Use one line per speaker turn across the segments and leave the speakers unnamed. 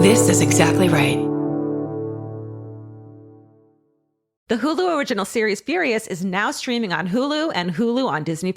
This is exactly right.
The Hulu original series Furious is now streaming on Hulu and Hulu on Disney+.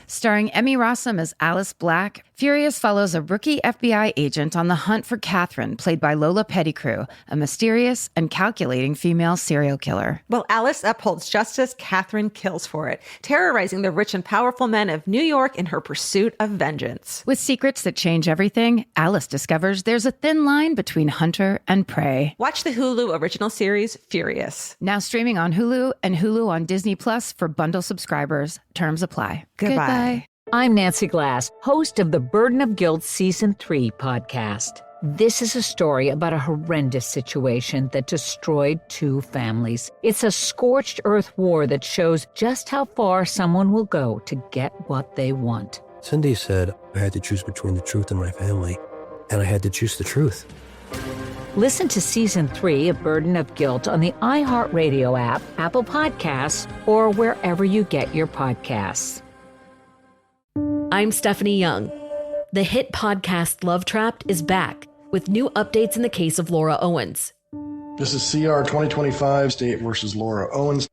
Starring Emmy Rossum as Alice Black, Furious follows a rookie FBI agent on the hunt for Catherine, played by Lola Pettigrew, a mysterious and calculating female serial killer.
While Alice upholds justice, Catherine kills for it, terrorizing the rich and powerful men of New York in her pursuit of vengeance.
With secrets that change everything, Alice discovers there's a thin line between hunter and prey.
Watch the Hulu original series Furious.
Now streaming on Hulu and Hulu on Disney Plus for bundle subscribers. Terms apply.
Goodbye.
I'm Nancy Glass, host of the Burden of Guilt Season 3 podcast. This is a story about a horrendous situation that destroyed 2 families. It's a scorched earth war that shows just how far someone will go to get what they want.
Cindy said I had to choose between the truth and my family, and I had to choose the truth.
Listen to Season 3 of Burden of Guilt on the iHeartRadio app, Apple Podcasts, or wherever you get your podcasts.
I'm Stephanie Young. The hit podcast Love Trapped is back with new updates in the case of Laura Owens.
This is CR 2025, State versus Laura Owens.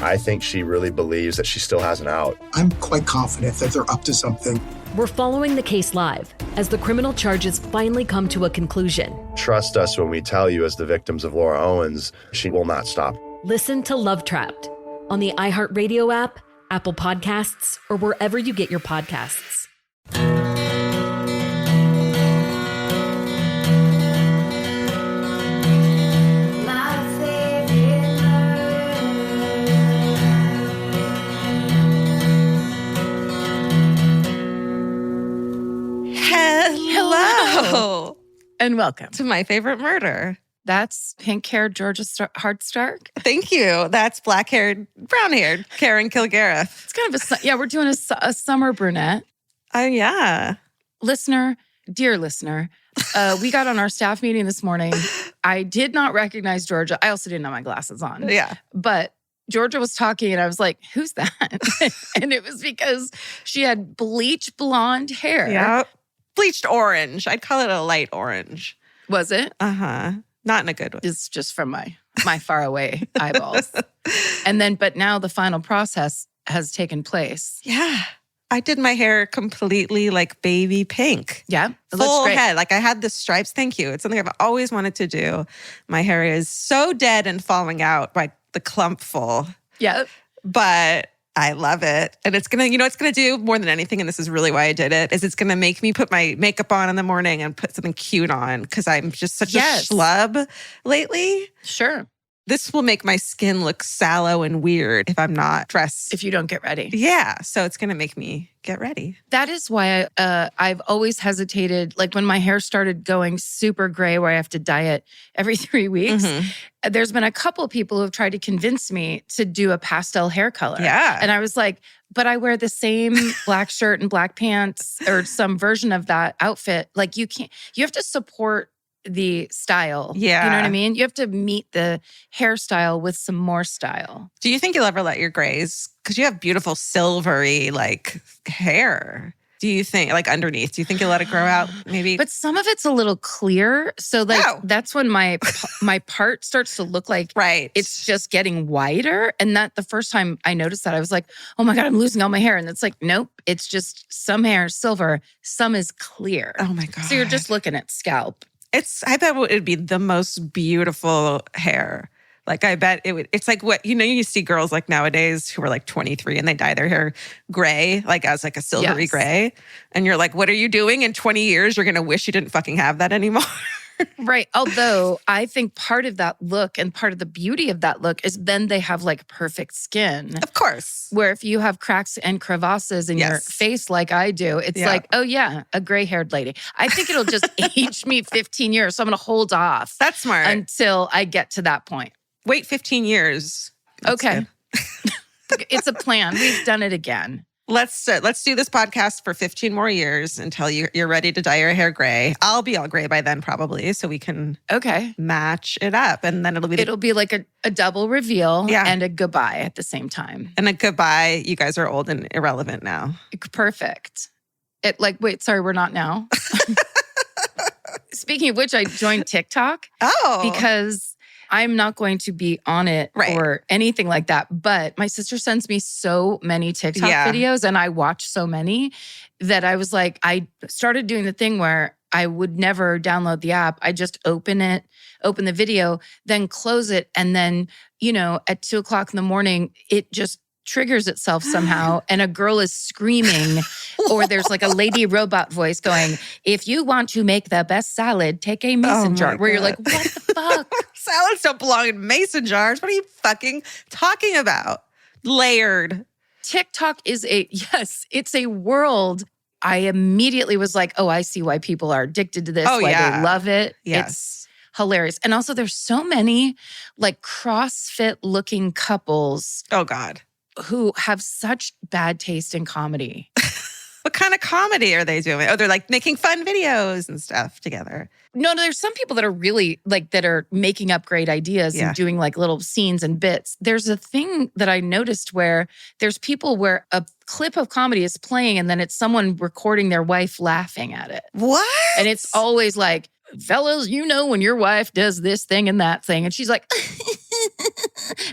I think she really believes that she still has an out.
I'm quite confident that they're up to something.
We're following the case live as the criminal charges finally come to a conclusion.
Trust us when we tell you, as the victims of Laura Owens, she will not stop.
Listen to Love Trapped on the iHeartRadio app, Apple Podcasts, or wherever you get your podcasts.
Hello.
And welcome
To my favorite murder.
That's pink-haired Georgia Hardstark.
Thank you. That's black-haired, brown-haired Karen Kilgariff.
It's kind of we're doing a summer brunette.
Yeah.
Dear listener, we got on our staff meeting this morning. I did not recognize Georgia. I also didn't have my glasses on.
Yeah.
But Georgia was talking and I was like, who's that? And it was because she had bleach blonde hair.
Yeah. Bleached orange. I'd call it a light orange.
Was it?
Uh-huh. Not in a good way.
It's just from my faraway eyeballs. But now the final process has taken place.
Yeah. I did my hair completely like baby pink.
Yeah. It looks
Full
great.
head. Like I had the stripes. Thank you. It's something I've always wanted to do. My hair is so dead and falling out by the clumpful.
Yeah.
But I love it. And it's going to, it's going to do more than anything, and this is really why I did it, is it's going to make me put my makeup on in the morning and put something cute on because I'm just such a schlub lately.
Sure.
This will make my skin look sallow and weird if I'm not dressed.
If you don't get ready.
Yeah. So it's going to make me get ready.
That is why I've always hesitated. Like when my hair started going super gray where I have to dye it every 3 weeks, there's been a couple of people who have tried to convince me to do a pastel hair color.
Yeah.
And I was like, but I wear the same black shirt and black pants or some version of that outfit. Like you have to support the style.
Yeah.
You know what I mean? You have to meet the hairstyle with some more style.
Do you think you'll ever let your grays, because you have beautiful silvery like hair. Do you think, like underneath, do you think you'll let it grow out maybe?
But some of it's a little clear. So like that's when my part starts to look like it's just getting whiter. And that the first time I noticed that, I was like, oh my God, I'm losing all my hair. And it's like, nope, it's just some hair is silver, some is clear.
Oh my God.
So you're just looking at scalp.
I bet it would be the most beautiful hair. Like, I bet it would, it's like what, you see girls like nowadays who are like 23 and they dye their hair gray, like as like a silvery gray. And you're like, what are you doing in 20 years? You're going to wish you didn't fucking have that anymore.
Right. Although I think part of that look and part of the beauty of that look is then they have like perfect skin.
Of course.
Where if you have cracks and crevasses in your face like I do, it's like, oh yeah, a gray-haired lady. I think it'll just age me 15 years. So I'm going to hold off.
That's smart.
Until I get to that point.
Wait 15 years.
Okay. It's a plan. We've done it again.
Let's do this podcast for 15 more years until you're ready to dye your hair gray. I'll be all gray by then probably, so we can match it up. And then it'll be
like a double reveal and a goodbye at the same time.
And a goodbye, you guys are old and irrelevant now.
Perfect. Wait, sorry, we're not now? speaking of which, I joined TikTok. Because I'm not going to be on it or anything like that. But my sister sends me so many TikTok videos and I watch so many that I was like, I started doing the thing where I would never download the app. I just open the video, then close it. And then, at 2:00 in the morning, it just triggers itself somehow. And a girl is screaming or there's like a lady robot voice going, if you want to make the best salad, take a mason jar. Where you're like, what the fuck?
Salads don't belong in mason jars. What are you fucking talking about? Layered.
TikTok is it's a world. I immediately was like, oh, I see why people are addicted to this, why they love it.
Yes.
It's hilarious. And also there's so many like CrossFit looking couples.
Oh God.
Who have such bad taste in comedy.
What kind of comedy are they doing? Oh, they're like making fun videos and stuff together.
No, there's some people that are really like, that are making up great ideas and doing like little scenes and bits. There's a thing that I noticed where there's people where a clip of comedy is playing and then it's someone recording their wife laughing at it.
What?
And it's always like, fellas, when your wife does this thing and that thing. And she's like,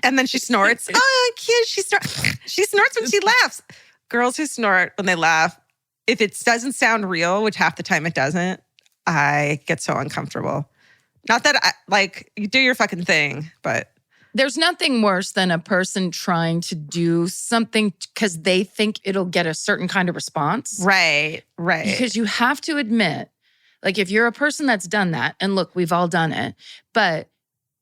and then she snorts. Oh, cute. She snorts when she laughs. Girls who snort when they laugh, if it doesn't sound real, which half the time it doesn't, I get so uncomfortable. Not that you do your fucking thing, but.
There's nothing worse than a person trying to do something because they think it'll get a certain kind of response.
Right.
Because you have to admit, like if you're a person that's done that, and look, we've all done it, but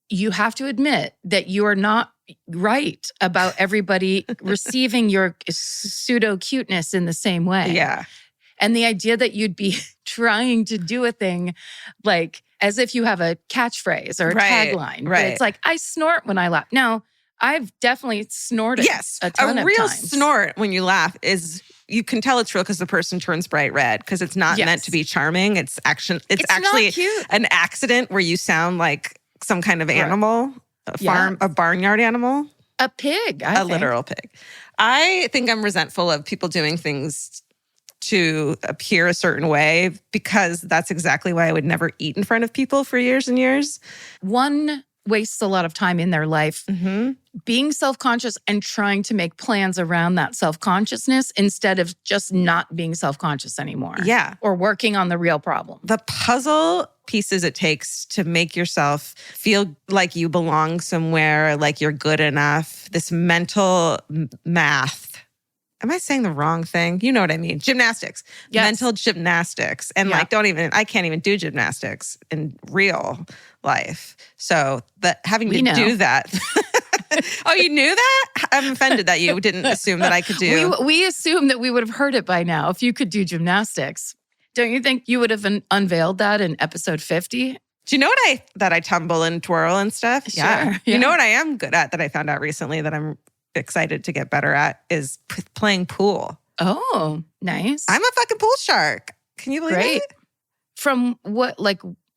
you have to admit that you are not right about everybody receiving your pseudo cuteness in the same way.
Yeah.
And the idea that you'd be trying to do a thing like as if you have a catchphrase or a tagline. But it's like, I snort when I laugh. Now, I've definitely snorted a ton of times. A real
snort when you laugh is, you can tell it's real because the person turns bright red because it's not meant to be charming. It's actually an accident where you sound like some kind of animal, a barnyard animal.
A pig,
a literal pig. I think I'm resentful of people doing things to appear a certain way because that's exactly why I would never eat in front of people for years and years.
One wastes a lot of time in their life being self-conscious and trying to make plans around that self-consciousness instead of just not being self-conscious anymore.
Yeah.
Or working on the real problem.
The puzzle pieces it takes to make yourself feel like you belong somewhere, like you're good enough, this mental math. Am I saying the wrong thing? You know what I mean. Gymnastics. Yes. Mental gymnastics. And I can't even do gymnastics in real life. So having to do that. Oh, you knew that? I'm offended that you didn't assume that I could do.
We assumed that we would have heard it by now if you could do gymnastics. Don't you think you would have unveiled that in episode 50?
Do you know that I tumble and twirl and stuff?
Sure, yeah.
You know what I am good at that I found out recently that I'm excited to get better at is playing pool.
Oh, nice.
I'm a fucking pool shark. Can you believe it?
From what,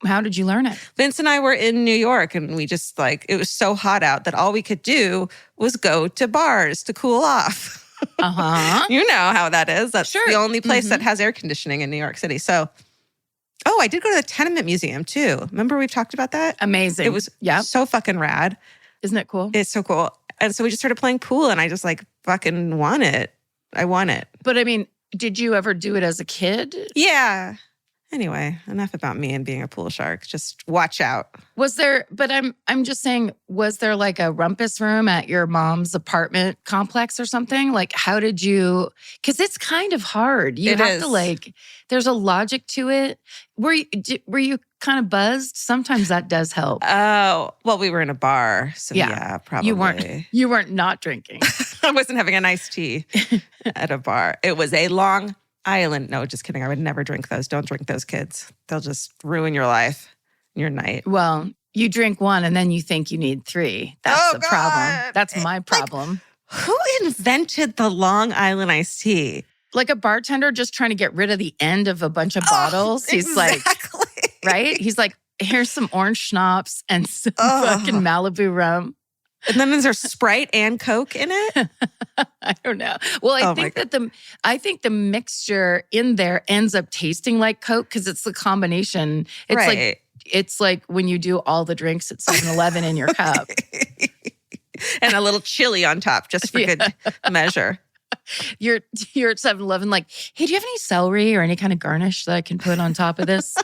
how did you learn it?
Vince and I were in New York and we just it was so hot out that all we could do was go to bars to cool off. You know how that is. That's the only place that has air conditioning in New York City. So, I did go to the Tenement Museum too. Remember we've talked about that?
Amazing.
It was so fucking rad.
Isn't it cool?
It's so cool. And so we just started playing pool and I just fucking won it. I won it.
But I mean, did you ever do it as a kid?
Yeah. Anyway, enough about me and being a pool shark. Just watch out.
Was there, but I'm just saying, was there a rumpus room at your mom's apartment complex or something? How did you, because it's kind of hard. You have to there's a logic to it. Were you kind of buzzed? Sometimes that does help.
Oh, well, we were in a bar. So yeah probably.
You weren't not drinking.
I wasn't having an iced tea at a bar. It was a Long Island. No, just kidding. I would never drink those. Don't drink those, kids. They'll just ruin your life, your night.
Well, you drink one and then you think you need 3. That's the problem. That's my problem.
Who invented the Long Island iced tea?
A bartender just trying to get rid of the end of a bunch of bottles. He's right? He's here's some orange schnapps and some fucking Malibu rum.
And then is there Sprite and Coke in it?
I don't know. Well, I think the mixture in there ends up tasting like Coke because it's the combination. It's like when you do all the drinks at 7-Eleven in your cup.
And a little chili on top just for good measure.
You're at 7-Eleven like, hey, do you have any celery or any kind of garnish that I can put on top of this?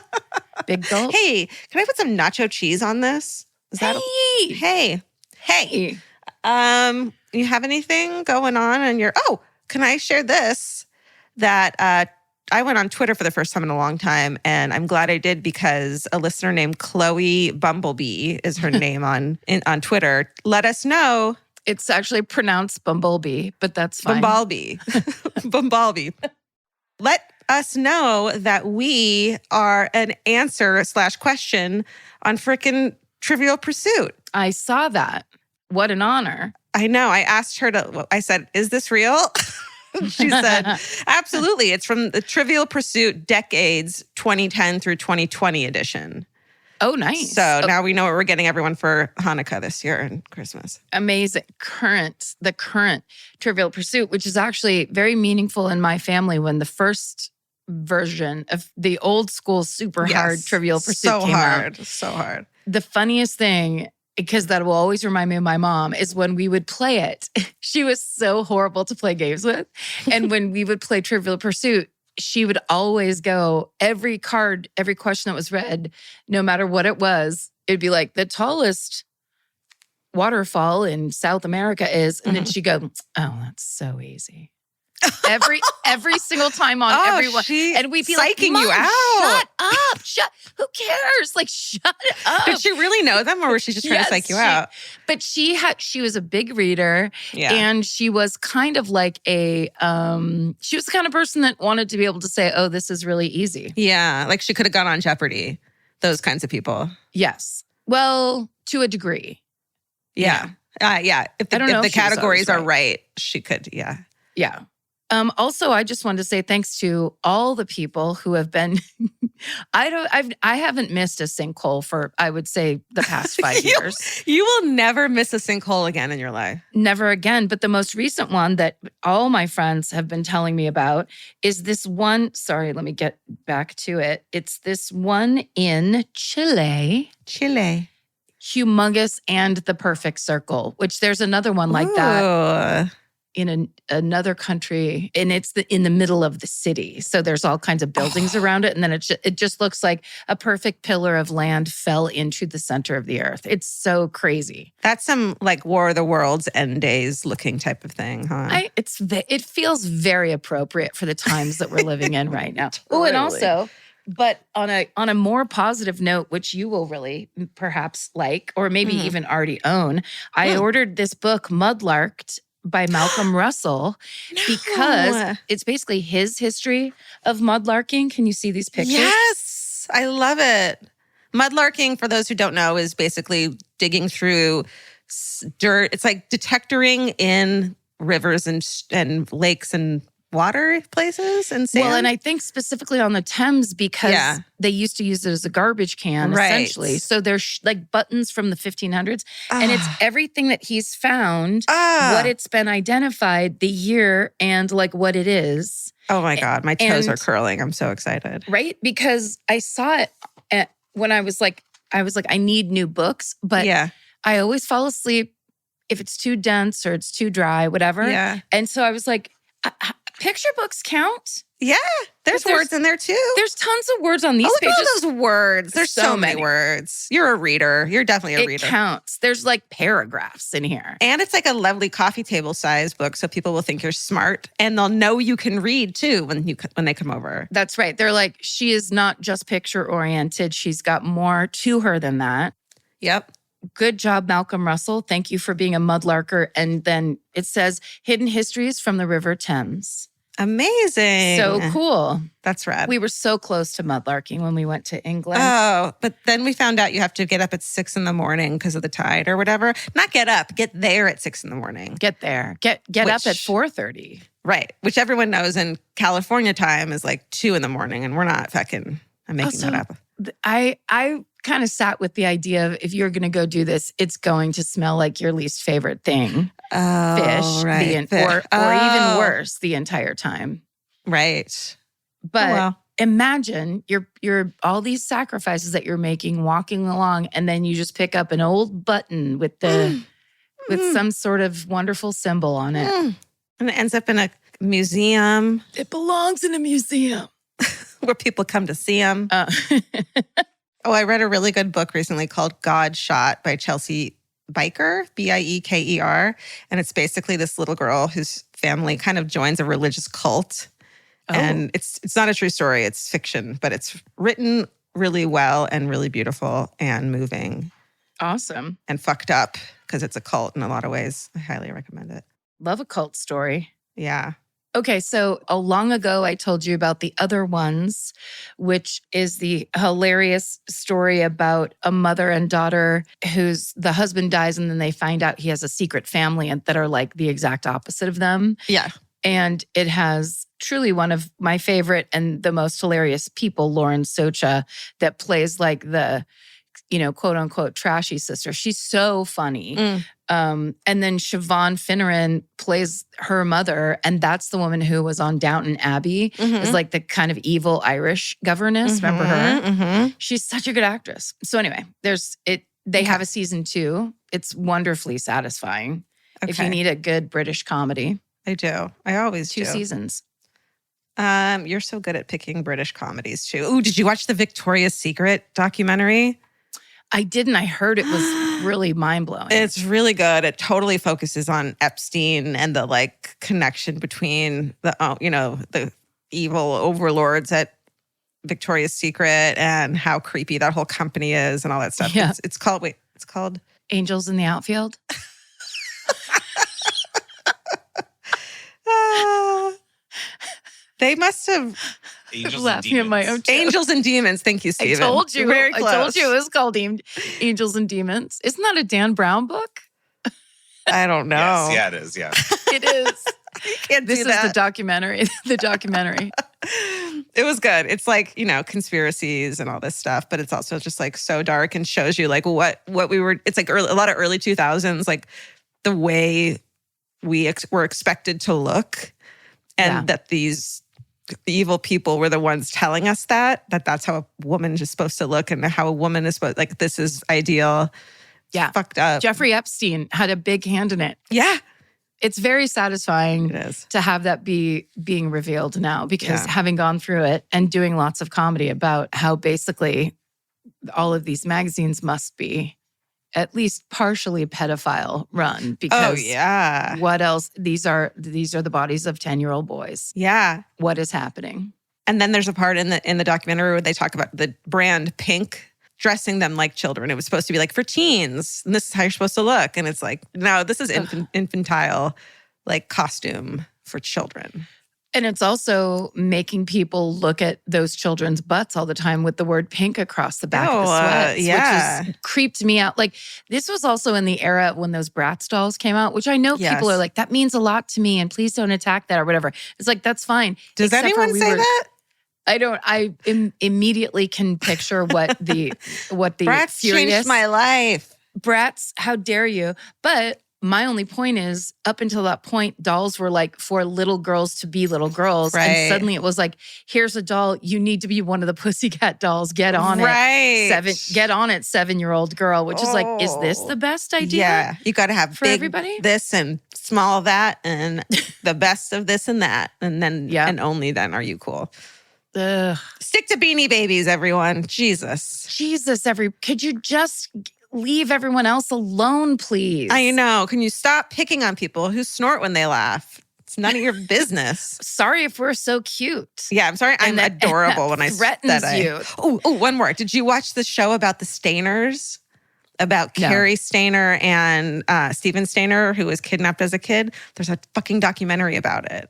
Big gulp.
Hey, can I put some nacho cheese on this? Hey. You have anything going on in your... Oh, can I share this? That I went on Twitter for the first time in a long time, and I'm glad I did because a listener named Chloe Bumblebee is her name on Twitter. Let us know.
It's actually pronounced Bumblebee, but that's fine.
Bumblebee. Let us know that we are an answer/question on frickin' Trivial Pursuit.
I saw that. What an honor.
I know. I asked her I said, is this real? She said, absolutely. It's from the Trivial Pursuit Decades 2010 through 2020 edition.
Oh, nice.
So now we know what we're getting everyone for Hanukkah this year and Christmas.
Amazing. The current Trivial Pursuit, which is actually very meaningful in my family when the first version of the old school super hard Trivial Pursuit came out.
So hard.
The funniest thing, because that will always remind me of my mom, is when we would play it. She was so horrible to play games with. And when we would play Trivial Pursuit, she would always go, every question that was read, no matter what it was, it'd be like, the tallest waterfall in South America is, and then she'd go, oh, that's so easy. Every single time on everyone. And we'd be like, Mom,
you out.
Shut up. Who cares? Like, shut up.
Did she really know them or was she just trying to psych you out?
But she was a big reader and she was kind of like she was the kind of person that wanted to be able to say, oh, this is really easy.
Yeah. Like she could have gone on Jeopardy. Those kinds of people.
Yes. Well, to a degree.
Yeah. If the categories are right, she could. Yeah.
Yeah. Also, I just wanted to say thanks to all the people who have been. I haven't missed a sinkhole for, I would say, the past 5 years.
You will never miss a sinkhole again in your life.
Never again. But the most recent one that all my friends have been telling me about is this one. Sorry, let me get back to it. It's this one in Chile. Humongous and the Perfect Circle, which there's another one like that in another country, and it's in the middle of the city. So there's all kinds of buildings around it, and then it just looks like a perfect pillar of land fell into the center of the earth. It's so crazy.
That's some like War of the Worlds end days looking type of thing, huh?
It feels very appropriate for the times that we're living in right now. Oh, and also, but on a more positive note, which you will really perhaps like, or maybe even already own, I ordered this book, Mudlarked, by Malcolm Russell, because it's basically his history of mudlarking. Can you see these pictures?
Yes, I love it. Mudlarking, for those who don't know, is basically digging through dirt. It's like detectoring in rivers and lakes and water places and sand.
Well, and I think specifically on the Thames because they used to use it as a garbage can, essentially. So there's like buttons from the 1500s, and it's everything that he's found, what it's been identified, the year, and like what it is.
Oh my God, my toes are curling. I'm so excited.
Right? Because I saw it when I was like, I need new books, but I always fall asleep if it's too dense or it's too dry, whatever.
Yeah.
And so I was like, picture books count?
Yeah, there's words in there too.
There's tons of words on these pages.
Look at all those words. There's so many words. You're a reader. You're definitely a reader.
It counts. There's like paragraphs in here.
And it's like a lovely coffee table size book, so people will think you're smart and they'll know you can read too when they come over.
That's right. They're like, she is not just picture oriented. She's got more to her than that.
Yep.
Good job, Malcolm Russell. Thank you for being a mudlarker. And then it says, Hidden Histories from the River Thames.
Amazing.
So cool.
That's rad.
We were so close to mudlarking when we went to England.
Oh, but then we found out you have to get up at 6 a.m. because of the tide or whatever. Not get up, get there at 6 a.m.
Get there. Get up at 4:30.
Right. Which everyone knows in California time is like 2 a.m. and we're not fucking, I'm making that up.
I kind of sat with the idea of if you're going to go do this, it's going to smell like your least favorite thing. Fish.
Right.
Or even worse, the entire time.
Right.
But imagine you're all these sacrifices that you're making, walking along, and then you just pick up an old button with some sort of wonderful symbol on it.
And it ends up in a museum.
It belongs in a museum.
Where people come to see them. I read a really good book recently called God Shot by Chelsea Biker, Bieker. And it's basically this little girl whose family kind of joins a religious cult. And it's not a true story, it's fiction, but it's written really well and really beautiful and moving.
Awesome.
And fucked up because it's a cult in a lot of ways. I highly recommend it.
Love a cult story.
Yeah.
Okay, so long ago I told you about The Other Ones, which is the hilarious story about a mother and daughter whose the husband dies and then they find out he has a secret family and that are like the exact opposite of them.
Yeah.
And it has truly one of my favorite and the most hilarious people, Lauren Socha, that plays like the, quote unquote, trashy sister. She's so funny. And then Siobhan Finneran plays her mother, and that's the woman who was on Downton Abbey, is like the kind of evil Irish governess. Remember her? She's such a good actress. So anyway, they have a season 2. It's wonderfully satisfying. Okay. If you need a good British comedy.
I do. I always do.
2 seasons.
You're so good at picking British comedies too. Ooh, did you watch the Victoria's Secret documentary?
I didn't. I heard it was really mind-blowing.
It's really good. It totally focuses on Epstein and the like connection between the evil overlords at Victoria's Secret and how creepy that whole company is and all that stuff.
Yeah.
It's called
Angels in the Outfield.
They must have
laughing at my own joke.
Angels and Demons. Thank you, Stephen.
I told you.
Very close.
I told you it was called Angels and Demons. Isn't that a Dan Brown book?
I don't know.
Yes, yeah, it is. Yeah,
it is.
You can't
this
do that.
Is the documentary. The documentary.
It was good. It's like, conspiracies and all this stuff, but it's also just like so dark and shows you like what we were. It's like a lot of early 2000s, like the way we were expected to look, and that these evil people were the ones telling us that's how a woman is supposed to look and how a woman is supposed, like, this is ideal.
Yeah.
Fucked up.
Jeffrey Epstein had a big hand in it.
Yeah.
It's very satisfying
It is.
to have that being revealed now, because having gone through it and doing lots of comedy about how basically all of these magazines must be at least partially pedophile run, because what else? These are the bodies of 10-year-old boys.
Yeah.
What is happening?
And then there's a part in the documentary where they talk about the brand Pink dressing them like children. It was supposed to be like for teens, and this is how you're supposed to look. And it's like, no, this is infantile, like costume for children.
And it's also making people look at those children's butts all the time with the word pink across the back of the sweats, which has creeped me out. Like, this was also in the era when those Bratz dolls came out, which I know people are like, that means a lot to me and please don't attack that or whatever. It's like, that's fine.
Does anyone say that?
I don't. I immediately can picture what the
Bratz
furious
changed my life.
Bratz, how dare you? But my only point is, up until that point, dolls were like for little girls to be little girls.
Right.
And suddenly it was like, here's a doll. You need to be one of the Pussycat dolls. Get on it. Get on it, 7-year-old girl, which is like, is this the best idea?
Yeah. You got to have
for
big
everybody?
This and small that and the best of this and that. And then, and only then are you cool.
Ugh.
Stick to Beanie Babies, everyone. Jesus.
Could you just leave everyone else alone, please?
I know. Can you stop picking on people who snort when they laugh? It's none of your business.
Sorry if we're so cute.
Yeah, I'm sorry. I'm adorable when I
threatens you.
Oh, one more. Did you watch the show about the Stainers? About Carrie Stainer and Steven Stainer, who was kidnapped as a kid? There's a fucking documentary about it.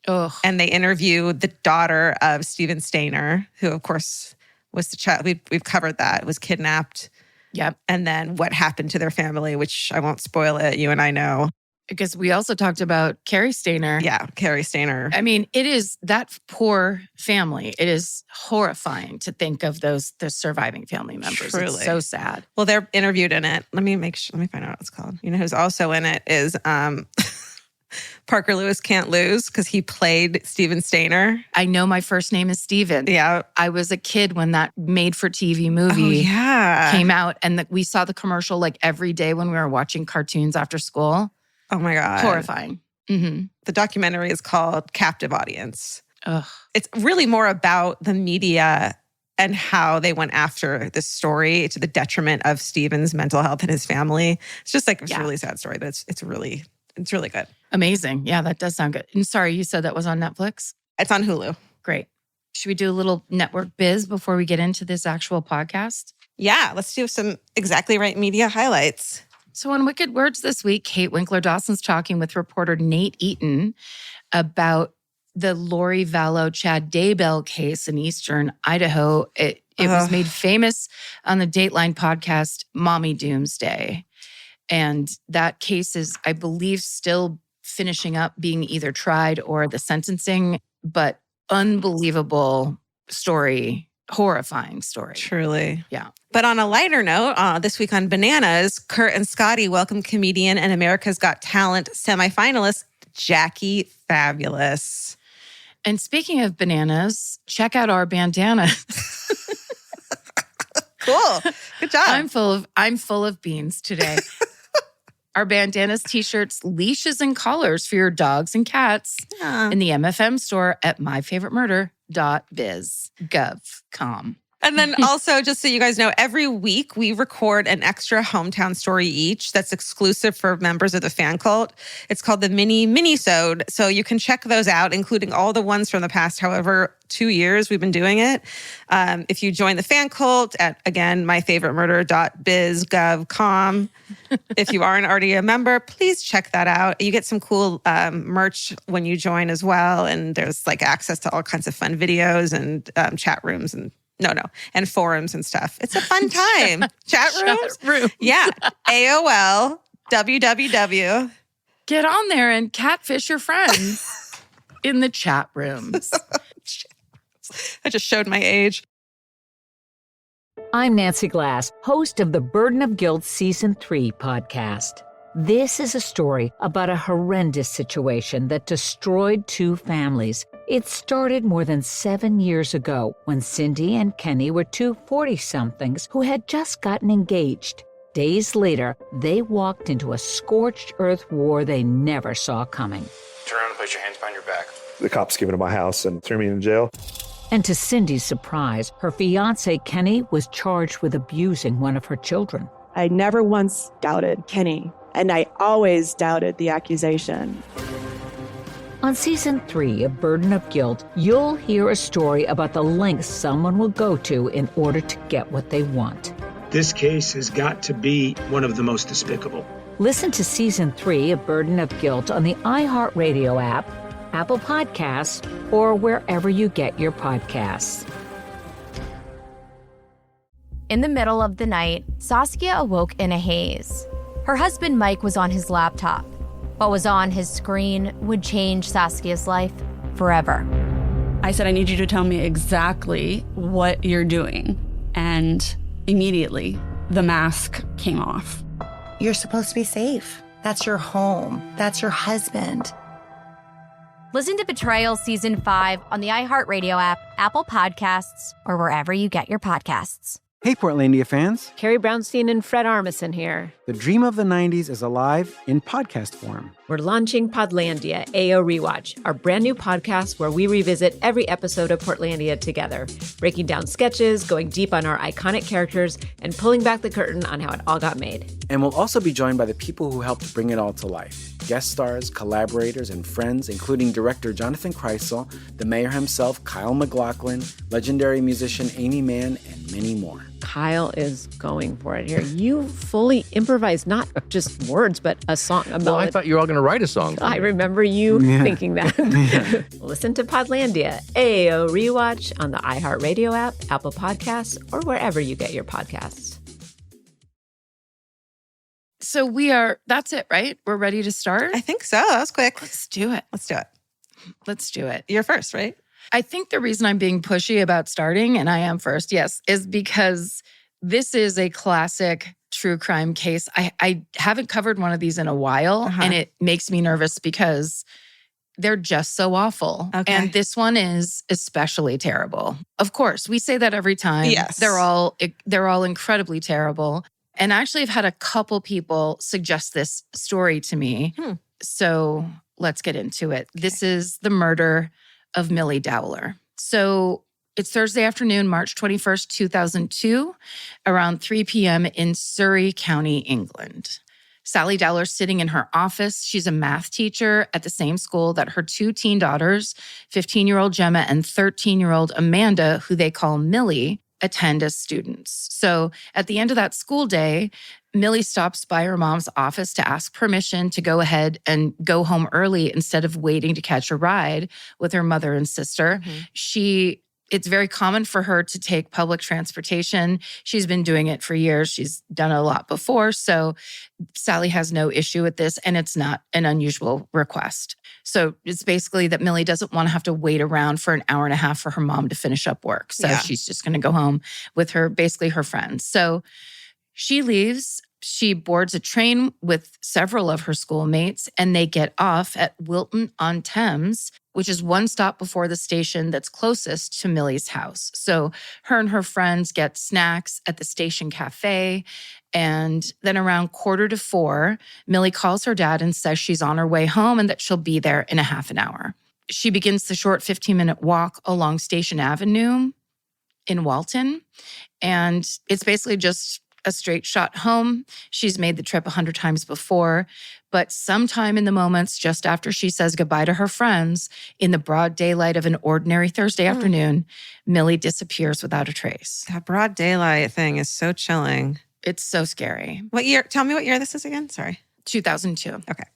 Ugh.
And they interview the daughter of Steven Stainer, who, of course, was the child. We've covered that. Was kidnapped.
Yep.
And then what happened to their family, which I won't spoil it. You and I know.
Because we also talked about Carrie Stainer.
Yeah, Carrie Stainer.
I mean, it is that poor family. It is horrifying to think of the surviving family members.
Truly.
It's so sad.
Well, they're interviewed in it. Let me find out what it's called. You know who's also in it is Parker Lewis Can't Lose, because he played Steven Stainer.
I know my first name is Steven.
Yeah.
I was a kid when that made-for-TV movie came out, and we saw the commercial like every day when we were watching cartoons after school.
Oh my God.
Horrifying. Mm-hmm.
The documentary is called Captive Audience.
Ugh.
It's really more about the media and how they went after this story to the detriment of Steven's mental health and his family. It's just like a really sad story, but it's really good.
Amazing. Yeah, that does sound good. And sorry, you said that was on Netflix?
It's on Hulu.
Great. Should we do a little network biz before we get into this actual podcast?
Yeah, let's do some Exactly Right media highlights.
So on Wicked Words this week, Kate Winkler-Dawson's talking with reporter Nate Eaton about the Lori Vallow Chad Daybell case in Eastern Idaho. It was made famous on the Dateline podcast, Mommy Doomsday. And that case is, I believe, still finishing up being either tried or the sentencing, but unbelievable story. Horrifying story.
Truly.
Yeah.
But on a lighter note, this week on Bananas, Kurt and Scotty welcome comedian and America's Got Talent semifinalist Jackie Fabulous.
And speaking of bananas, check out our bandana.
Cool. Good job.
I'm full of beans today. Our bandanas, t-shirts, leashes, and collars for your dogs and cats in the MFM store at myfavoritemurder.biz. Gov.com.
And then also, just so you guys know, every week we record an extra hometown story each that's exclusive for members of the fan cult. It's called the Mini-Sode. So you can check those out, including all the ones from the past, however, 2 years we've been doing it. If you join the fan cult at, again, myfavoritemurder.biz.gov.com. If you aren't already a member, please check that out. You get some cool merch when you join as well. And there's like access to all kinds of fun videos and chat rooms and and forums and stuff. It's a fun time. Chat rooms? Yeah. AOL, www.
Get on there and catfish your friends in the chat rooms.
I just showed my age.
I'm Nancy Glass, host of the Burden of Guilt Season 3 podcast. This is a story about a horrendous situation that destroyed 2 families. It started more than 7 years ago when Cindy and Kenny were 2 40-somethings who had just gotten engaged. Days later, they walked into a scorched earth war they never saw coming.
Turn around and place your hands behind your back.
The cops came into my house and threw me in jail.
And to Cindy's surprise, her fiancé Kenny was charged with abusing one of her children.
I never once doubted Kenny, and I always doubted the accusation.
On Season 3 of Burden of Guilt, you'll hear a story about the lengths someone will go to in order to get what they want.
This case has got to be one of the most despicable.
Listen to Season 3 of Burden of Guilt on the iHeartRadio app, Apple Podcasts, or wherever you get your podcasts.
In the middle of the night, Saskia awoke in a haze. Her husband Mike was on his laptop. What was on his screen would change Saskia's life forever.
I said, I need you to tell me exactly what you're doing. And immediately, the mask came off.
You're supposed to be safe. That's your home. That's your husband.
Listen to Betrayal Season 5 on the iHeartRadio app, Apple Podcasts, or wherever you get your podcasts.
Hey, Portlandia fans.
Carrie Brownstein and Fred Armisen here.
The dream of the 90s is alive in podcast form.
We're launching Podlandia, AO Rewatch, our brand new podcast where we revisit every episode of Portlandia together, breaking down sketches, going deep on our iconic characters, and pulling back the curtain on how it all got made.
And we'll also be joined by the people who helped bring it all to life. Guest stars, collaborators, and friends, including director Jonathan Kreisel, the mayor himself, Kyle MacLachlan, legendary musician Amy Mann, and many more.
Kyle is going for it here. You fully improvised not just words, but a song.
Well, I thought you were all going to write a song.
I remember you thinking that. Listen to Podlandia, AO Rewatch on the iHeartRadio app, Apple Podcasts, or wherever you get your podcasts.
So that's it, right? We're ready to start?
I think so. That was quick.
Let's do it.
Let's do it. You're first, right?
I think the reason I'm being pushy about starting, and I am first, yes, is because this is a classic true crime case. I haven't covered one of these in a while, and it makes me nervous because they're just so awful. Okay. And this one is especially terrible. Of course, we say that every time.
Yes.
They're all incredibly terrible. And actually, I've had a couple people suggest this story to me. So let's get into it. Okay. This is the murder of Milly Dowler. So it's Thursday afternoon, March 21st, 2002, around 3 p.m. in Surrey County, England. Sally Dowler's sitting in her office. She's a math teacher at the same school that her 2 teen daughters, 15-year-old Gemma and 13-year-old Amanda, who they call Milly, attend as students. So at the end of that school day, Milly stops by her mom's office to ask permission to go ahead and go home early instead of waiting to catch a ride with her mother and sister. It's very common for her to take public transportation. She's been doing it for years. She's done it a lot before. So Sally has no issue with this, and it's not an unusual request. So it's basically that Milly doesn't want to have to wait around for an hour and a half for her mom to finish up work. So she's just going to go home with her friends. So she leaves. She boards a train with several of her schoolmates, and they get off at Wilton-on-Thames, which is one stop before the station that's closest to Milly's house. So her and her friends get snacks at the station cafe. And then around 3:45, Milly calls her dad and says she's on her way home and that she'll be there in a half an hour. She begins the short 15-minute walk along Station Avenue in Walton. And it's basically just a straight shot home. She's made the trip 100 times before, but sometime in the moments just after she says goodbye to her friends, in the broad daylight of an ordinary Thursday afternoon, Milly disappears without a trace.
That broad daylight thing is so chilling.
It's so scary.
What year? Tell me what year this is again. Sorry.
2002.
Okay.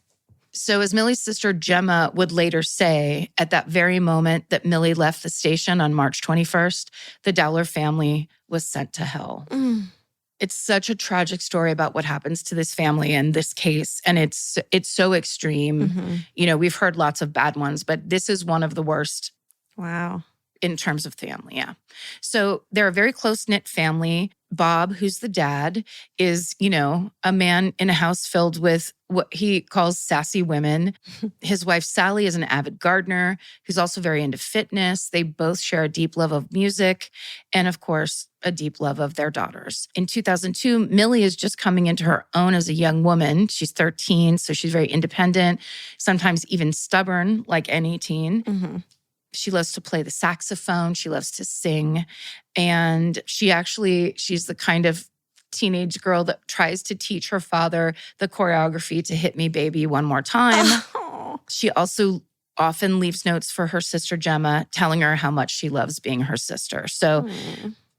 So as Milly's sister Gemma would later say, at that very moment that Milly left the station on March 21st, the Dowler family was sent to hell. It's such a tragic story about what happens to this family and this case. And it's so extreme. You know, we've heard lots of bad ones, but this is one of the worst.
Wow.
In terms of family, yeah. So they're a very close-knit family. Bob, who's the dad, is, a man in a house filled with what he calls sassy women. His wife, Sally, is an avid gardener who's also very into fitness. They both share a deep love of music and, of course, a deep love of their daughters. In 2002, Milly is just coming into her own as a young woman. She's 13, so she's very independent, sometimes even stubborn, like any teen. She loves to play the saxophone. She loves to sing. And she's the kind of teenage girl that tries to teach her father the choreography to Hit Me Baby One More Time. She also often leaves notes for her sister Gemma, telling her how much she loves being her sister. So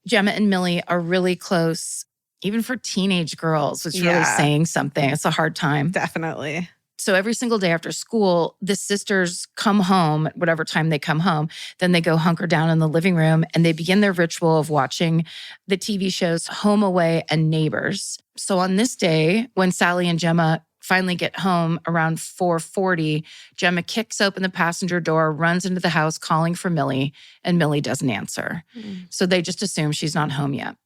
Gemma and Milly are really close, even for teenage girls. It's really saying something. It's a hard time.
Definitely.
So every single day after school, the sisters come home at whatever time they come home. Then they go hunker down in the living room and they begin their ritual of watching the TV shows Home Away and Neighbors. So on this day, when Sally and Gemma finally get home around 4:40, Gemma kicks open the passenger door, runs into the house calling for Milly, and Milly doesn't answer. So they just assume she's not home yet.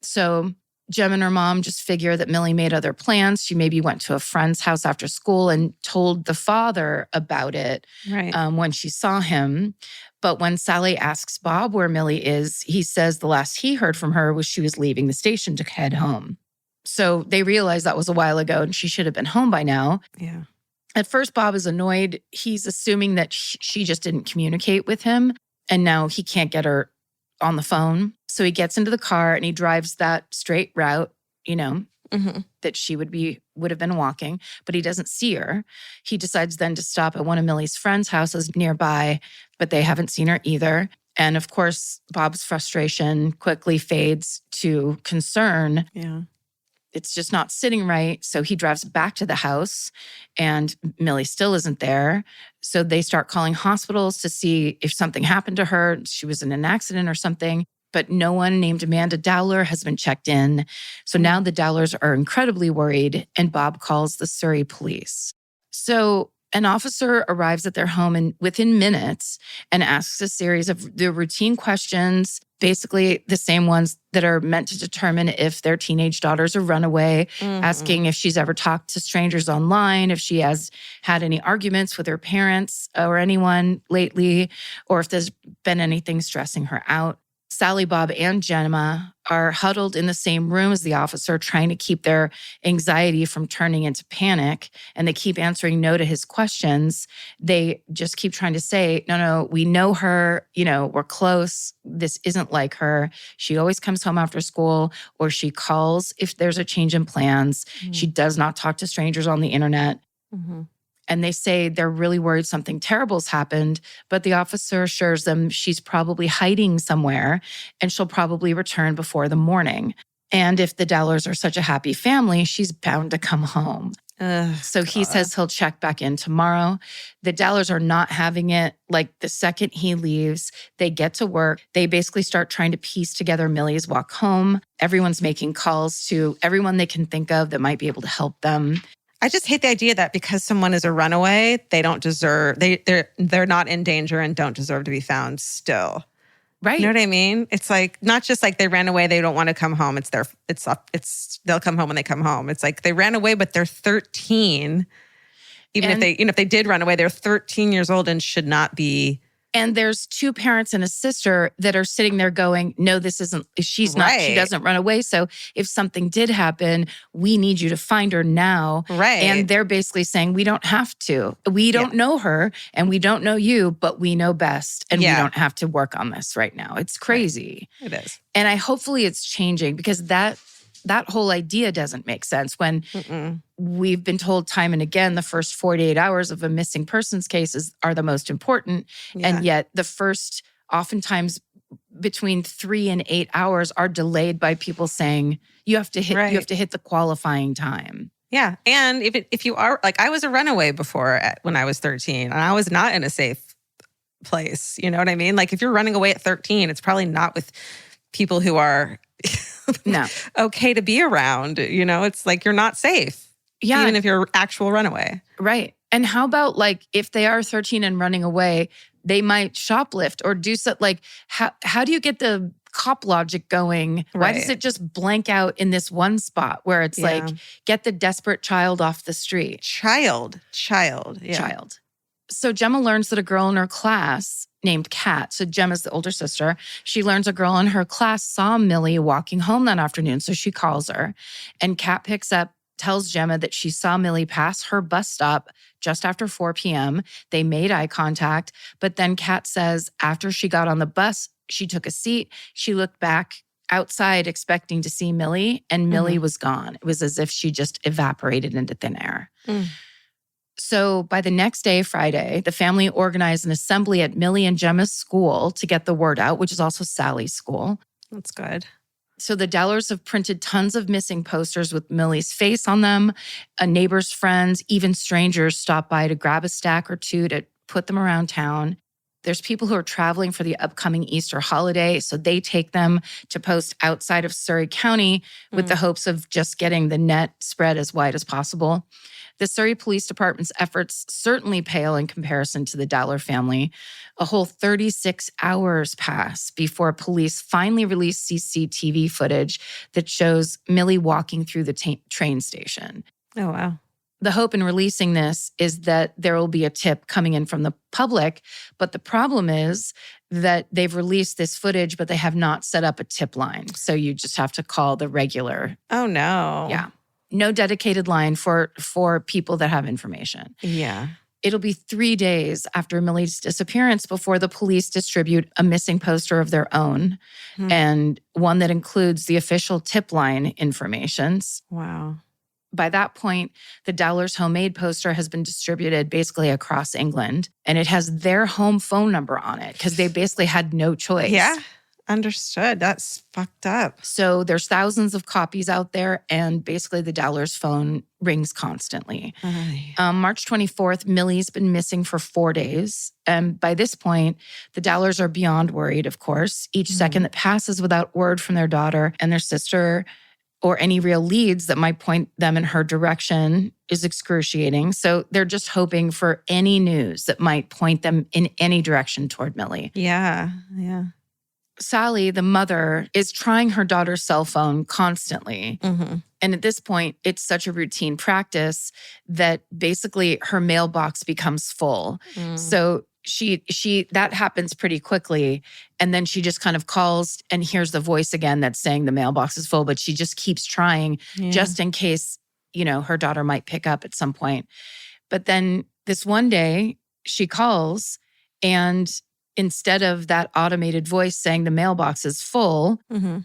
So Gemma and her mom just figure that Milly made other plans. She maybe went to a friend's house after school and told the father about it when she saw him. But when Sally asks Bob where Milly is, he says the last he heard from her was she was leaving the station to head home. So they realize that was a while ago and she should have been home by now.
Yeah.
At first, Bob is annoyed. He's assuming that she just didn't communicate with him and now he can't get her on the phone. So he gets into the car and he drives that straight route, that she would have been walking, but he doesn't see her. He decides then to stop at one of Milly's friends' houses nearby, but they haven't seen her either. And of course, Bob's frustration quickly fades to concern.
Yeah.
It's just not sitting right. So he drives back to the house and Milly still isn't there. So they start calling hospitals to see if something happened to her. She was in an accident or something. but no one named Amanda Dowler has been checked in. So now the Dowlers are incredibly worried, and Bob calls the Surrey police. So an officer arrives at their home and within minutes and asks a series of the routine questions, basically the same ones that are meant to determine if their teenage daughter's a runaway, asking if she's ever talked to strangers online, if she has had any arguments with her parents or anyone lately, or if there's been anything stressing her out. Sally, Bob, and Gemma are huddled in the same room as the officer, trying to keep their anxiety from turning into panic. And they keep answering no to his questions. They just keep trying to say, no, we know her, we're close. This isn't like her. She always comes home after school, or she calls if there's a change in plans. She does not talk to strangers on the internet. And they say they're really worried something terrible's happened, but the officer assures them she's probably hiding somewhere and she'll probably return before the morning. And if the Dowlers are such a happy family, she's bound to come home. So he says he'll check back in tomorrow. The Dowlers are not having it. Like the second he leaves, they get to work. They basically start trying to piece together Milly's walk home. Everyone's making calls to everyone they can think of that might be able to help them.
I just hate the idea that because someone is a runaway, they don't deserve, they're not in danger and don't deserve to be found still.
Right.
You know what I mean? It's like, not just like they ran away, they don't want to come home. They'll come home when they come home. It's like they ran away, but they're 13. If they did run away, they're 13 years old and should not be.
And there's two parents and a sister that are sitting there going, no, this isn't, she doesn't run away. So if something did happen, we need you to find her now.
Right.
And they're basically saying, we don't have to. We don't know her and we don't know you, but we know best. And we don't have to work on this right now. It's crazy.
Right. It is.
And hopefully it's changing, because that whole idea doesn't make sense when we've been told time and again the first 48 hours of a missing persons case are the most important. Yeah. And yet the first, oftentimes between 3 and 8 hours, are delayed by people saying you have to hit the qualifying time.
Yeah. And if you are, like, I was a runaway before when I was 13 and I was not in a safe place. You know what I mean? Like if you're running away at 13, it's probably not with people who are okay to be around. It's like you're not safe. Yeah. Even if you're actual runaway.
Right. And how about like if they are 13 and running away, they might shoplift or do something. Like how do you get the cop logic going? Why does it just blank out in this one spot where it's like, get the desperate child off the street?
Child.
So Gemma learns that a girl in her class named Kat, so Gemma's the older sister, she learns a girl in her class saw Milly walking home that afternoon, so she calls her. And Kat picks up, tells Gemma that she saw Milly pass her bus stop just after 4 p.m. They made eye contact, but then Kat says after she got on the bus, she took a seat, she looked back outside expecting to see Milly, and Milly was gone. It was as if she just evaporated into thin air. So by the next day, Friday, the family organized an assembly at Milly and Gemma's school to get the word out, which is also Sally's school.
That's good.
So the Dowlers have printed tons of missing posters with Milly's face on them. A neighbor's friends, even strangers, stop by to grab a stack or two to put them around town. There's people who are traveling for the upcoming Easter holiday, so they take them to post outside of Surrey County with the hopes of just getting the net spread as wide as possible. The Surrey Police Department's efforts certainly pale in comparison to the Dowler family. A whole 36 hours pass before police finally release CCTV footage that shows Milly walking through the train station.
Oh, wow.
The hope in releasing this is that there will be a tip coming in from the public, but the problem is that they've released this footage, but they have not set up a tip line. So you just have to call the regular.
Oh, no.
Yeah. No dedicated line for people that have information.
Yeah.
It'll be 3 days after Milly's disappearance before the police distribute a missing poster of their own, and one that includes the official tip line informations.
Wow.
By that point, the Dowlers' homemade poster has been distributed basically across England, and it has their home phone number on it because they basically had no choice.
Yeah. Understood. That's fucked up.
So there's thousands of copies out there, and basically the Dowlers' phone rings constantly. March 24th, Milly's been missing for 4 days. And by this point, the Dowlers are beyond worried, of course. Each second that passes without word from their daughter and their sister or any real leads that might point them in her direction is excruciating. So they're just hoping for any news that might point them in any direction toward Milly.
Yeah.
Sally, the mother, is trying her daughter's cell phone constantly. And at this point, it's such a routine practice that basically her mailbox becomes full. So she that happens pretty quickly. And then she just kind of calls and hears the voice again that's saying the mailbox is full, but she just keeps trying just in case, her daughter might pick up at some point. But then this one day she calls, and instead of that automated voice saying the mailbox is full,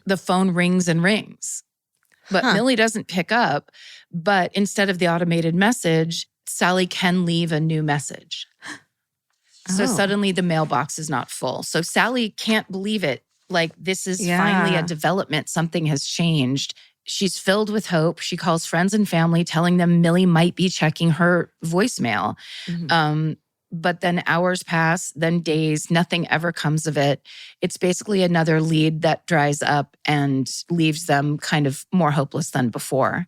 the phone rings and rings. But Milly doesn't pick up. But instead of the automated message, Sally can leave a new message. So suddenly the mailbox is not full. So Sally can't believe it. Like, this is finally a development. Something has changed. She's filled with hope. She calls friends and family, telling them Milly might be checking her voicemail. But then hours pass, then days, nothing ever comes of it. It's basically another lead that dries up and leaves them kind of more hopeless than before.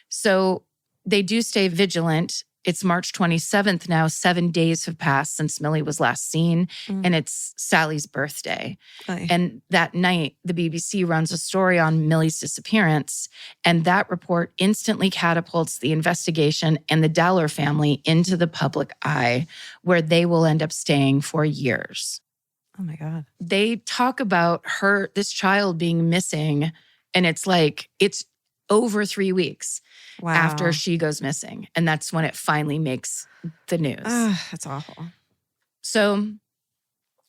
So they do stay vigilant. It's March 27th now. 7 days have passed since Milly was last seen, and it's Sally's birthday. And that night, the BBC runs a story on Milly's disappearance, and that report instantly catapults the investigation and the Dowler family into the public eye, where they will end up staying for years.
Oh my God.
They talk about this child being missing, and it's over 3 weeks. After she goes missing. And that's when it finally makes the news.
That's awful.
So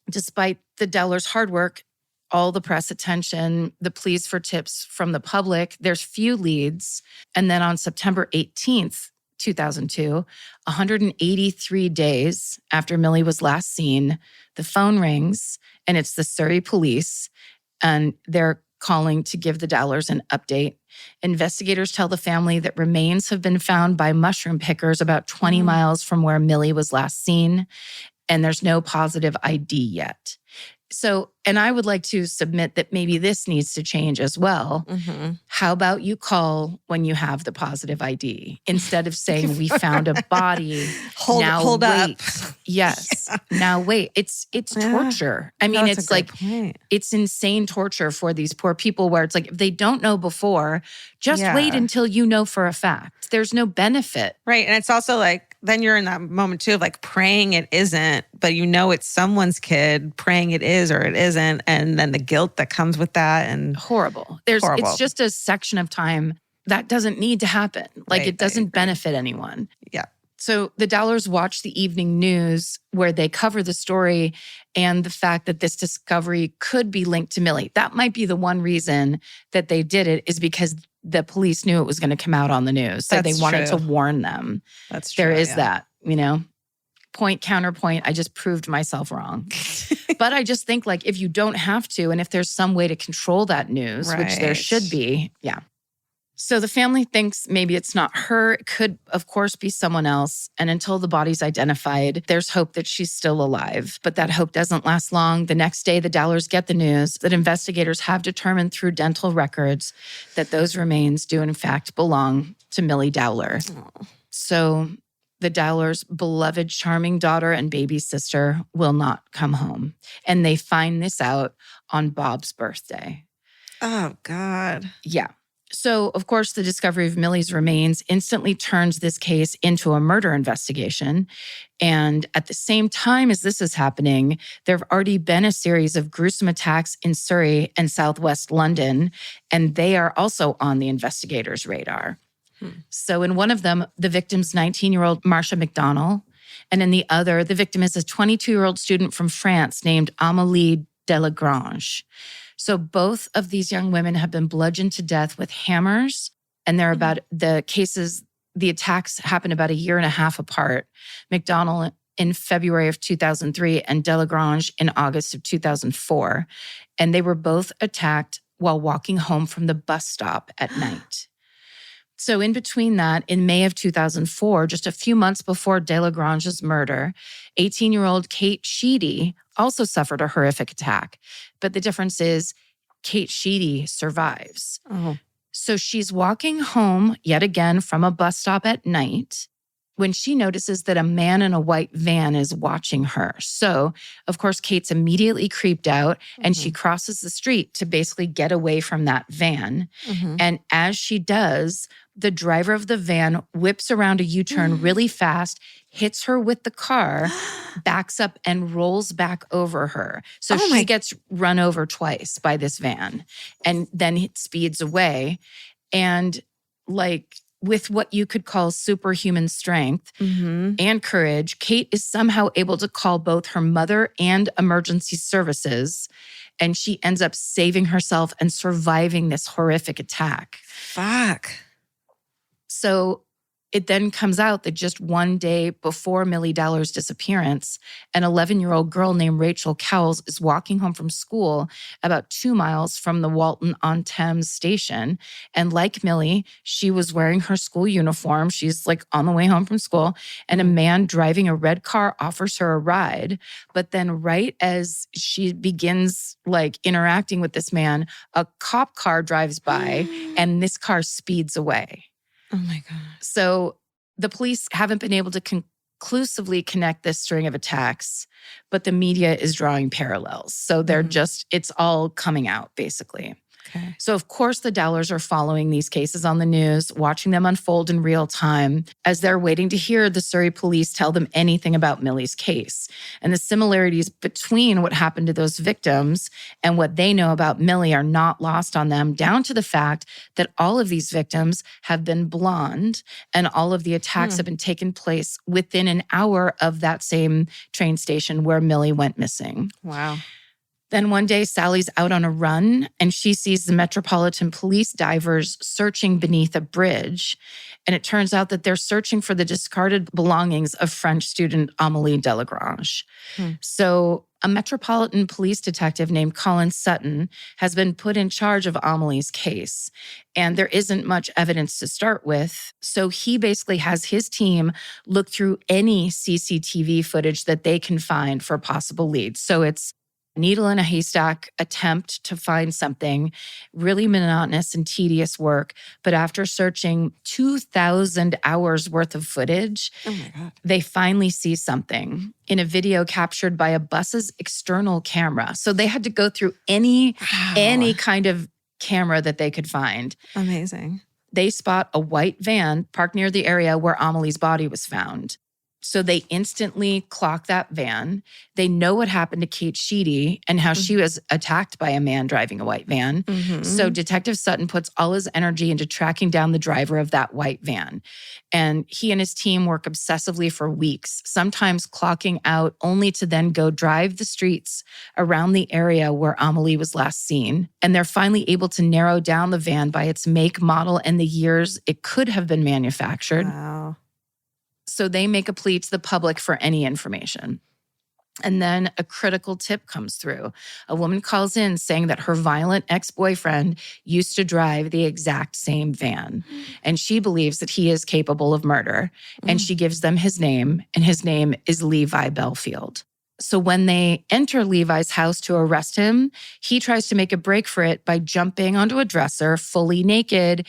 despite the Dowlers' hard work, all the press attention, the pleas for tips from the public, there's few leads. And then on September 18th, 2002, 183 days after Milly was last seen, the phone rings, and it's the Surrey police, and they're calling to give the Dowlers an update. Investigators tell the family that remains have been found by mushroom pickers about 20 miles from where Milly was last seen, and there's no positive ID yet. So, and I would like to submit that maybe this needs to change as well. How about you call when you have the positive ID instead of saying we found a body.
Hold up.
Yes. Now wait. It's torture. I mean, it's like it's insane torture for these poor people, where it's like if they don't know before, just wait until you know for a fact. There's no benefit.
Right. And it's also like, then you're in that moment too of like praying it isn't, but it's someone's kid, praying it is or it isn't. And then the guilt that comes with that, and
horrible. It's just a section of time that doesn't need to happen. Like it doesn't benefit anyone.
Yeah.
So the Dowlers watch the evening news where they cover the story and the fact that this discovery could be linked to Milly. That might be the one reason that they did it, is because the police knew it was going to come out on the news. So they wanted to warn them.
That's true.
There is that, point, counterpoint. I just proved myself wrong. But I just think like if you don't have to, and if there's some way to control that news, which there should be. Yeah. So the family thinks maybe it's not her. It could, of course, be someone else. And until the body's identified, there's hope that she's still alive. But that hope doesn't last long. The next day, the Dowlers get the news that investigators have determined through dental records that those remains do, in fact, belong to Milly Dowler. So the Dowlers' beloved, charming daughter and baby sister will not come home. And they find this out on Bob's birthday.
Oh, God.
Yeah. So, of course, the discovery of Milly's remains instantly turns this case into a murder investigation. And at the same time as this is happening, there have already been a series of gruesome attacks in Surrey and southwest London, and they are also on the investigators' radar. So in one of them, the victim's 19-year-old Marcia McDonnell, and in the other, the victim is a 22-year-old student from France named Amélie Delagrange. So both of these young women have been bludgeoned to death with hammers, and they're about the attacks happened about a year and a half apart. McDonnell in February of 2003 and Delagrange in August of 2004. And they were both attacked while walking home from the bus stop at night. So in between that, in May of 2004, just a few months before Delagrange's murder, 18-year-old Kate Sheedy also suffered a horrific attack. But the difference is Kate Sheedy survives.
Oh.
So she's walking home yet again from a bus stop at night when she notices that a man in a white van is watching her. So, of course, Kate's immediately creeped out and she crosses the street to basically get away from that van. And as she does, the driver of the van whips around a U-turn really fast, hits her with the car, backs up and rolls back over her. So she gets run over twice by this van and then it speeds away. And like with what you could call superhuman strength and courage, Kate is somehow able to call both her mother and emergency services. And she ends up saving herself and surviving this horrific attack.
Fuck.
So it then comes out that just one day before Milly Dowler's disappearance, an 11-year-old girl named Rachel Cowles is walking home from school about 2 miles from the Walton-on-Thames station. And like Milly, she was wearing her school uniform. She's like on the way home from school. And a man driving a red car offers her a ride. But then right as she begins like interacting with this man, a cop car drives by and this car speeds away.
Oh my God.
So the police haven't been able to conclusively connect this string of attacks, but the media is drawing parallels. So they're it's all coming out basically.
Okay.
So of course the Dowlers are following these cases on the news, watching them unfold in real time as they're waiting to hear the Surrey police tell them anything about Milly's case. And the similarities between what happened to those victims and what they know about Milly are not lost on them, down to the fact that all of these victims have been blonde and all of the attacks have been taken place within an hour of that same train station where Milly went missing.
Wow.
Then one day, Sally's out on a run and she sees the Metropolitan Police divers searching beneath a bridge. And it turns out that they're searching for the discarded belongings of French student Amélie Delagrange. So a Metropolitan Police detective named Colin Sutton has been put in charge of Amélie's case. And there isn't much evidence to start with. So he basically has his team look through any CCTV footage that they can find for possible leads. So it's needle in a haystack attempt to find something, really monotonous and tedious work. But after searching 2,000 hours worth of footage, they finally see something in a video captured by a bus's external camera. So they had to go through any kind of camera that they could find.
Amazing.
They spot a white van parked near the area where Amélie's body was found. So they instantly clock that van. They know what happened to Kate Sheedy and how she was attacked by a man driving a white van. So Detective Sutton puts all his energy into tracking down the driver of that white van. And he and his team work obsessively for weeks, sometimes clocking out only to then go drive the streets around the area where Amélie was last seen. And they're finally able to narrow down the van by its make, model, and the years it could have been manufactured.
Wow.
So they make a plea to the public for any information. And then a critical tip comes through. A woman calls in saying that her violent ex-boyfriend used to drive the exact same van. And she believes that he is capable of murder. And she gives them his name, and his name is Levi Belfield. So when they enter Levi's house to arrest him, he tries to make a break for it by jumping onto a dresser, fully naked,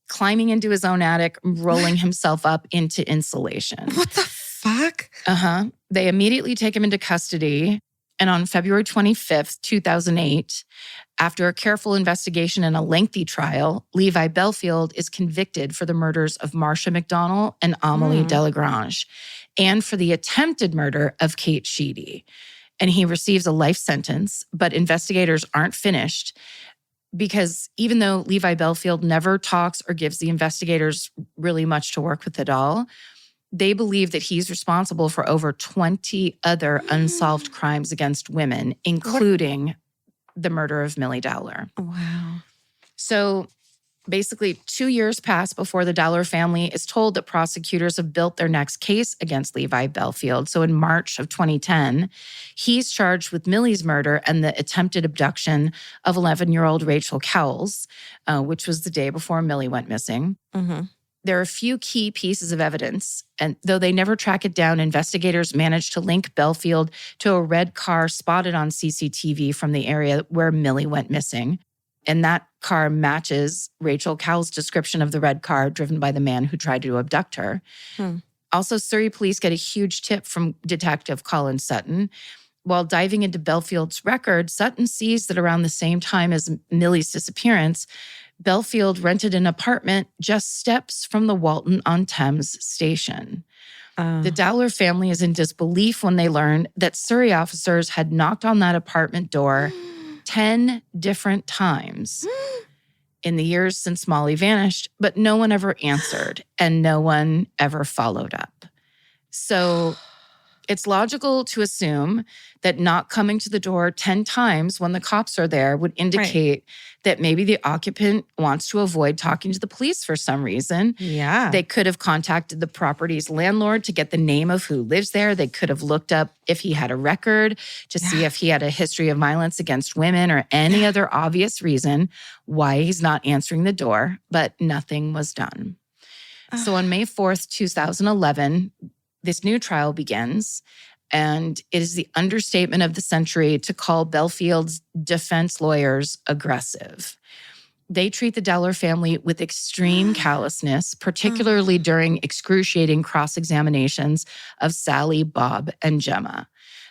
climbing into his own attic, rolling himself up into insulation.
What the fuck?
They immediately take him into custody. And on February 25th, 2008, after a careful investigation and a lengthy trial, Levi Belfield is convicted for the murders of Marcia McDonnell and Amélie Delagrange, and for the attempted murder of Kate Sheedy. And he receives a life sentence, but investigators aren't finished, because even though Levi Belfield never talks or gives the investigators really much to work with at all, they believe that he's responsible for over 20 other unsolved crimes against women, including the murder of Milly Dowler.
Wow.
So Basically, 2 years pass before the Dowler family is told that prosecutors have built their next case against Levi Belfield. So in March of 2010, he's charged with Milly's murder and the attempted abduction of 11-year-old Rachel Cowles, which was the day before Milly went missing.
Mm-hmm.
There are a few key pieces of evidence, and though they never track it down, investigators managed to link Belfield to a red car spotted on CCTV from the area where Milly went missing. And that car matches Rachel Cowles' description of the red car driven by the man who tried to abduct her. Also, Surrey police get a huge tip from Detective Colin Sutton. While diving into Belfield's record, Sutton sees that around the same time as Milly's disappearance, Belfield rented an apartment just steps from the Walton-on-Thames station. The Dowler family is in disbelief when they learn that Surrey officers had knocked on that apartment door 10 different times in the years since Molly vanished, but no one ever answered and no one ever followed up. So it's logical to assume that not coming to the door 10 times when the cops are there would indicate that maybe the occupant wants to avoid talking to the police for some reason.
Yeah.
They could have contacted the property's landlord to get the name of who lives there. They could have looked up if he had a record to see if he had a history of violence against women or any other obvious reason why he's not answering the door, but nothing was done. So on May 4th, 2011, this new trial begins, and it is the understatement of the century to call Belfield's defense lawyers aggressive. They treat the Dowler family with extreme callousness, particularly during excruciating cross-examinations of Sally, Bob, and Gemma.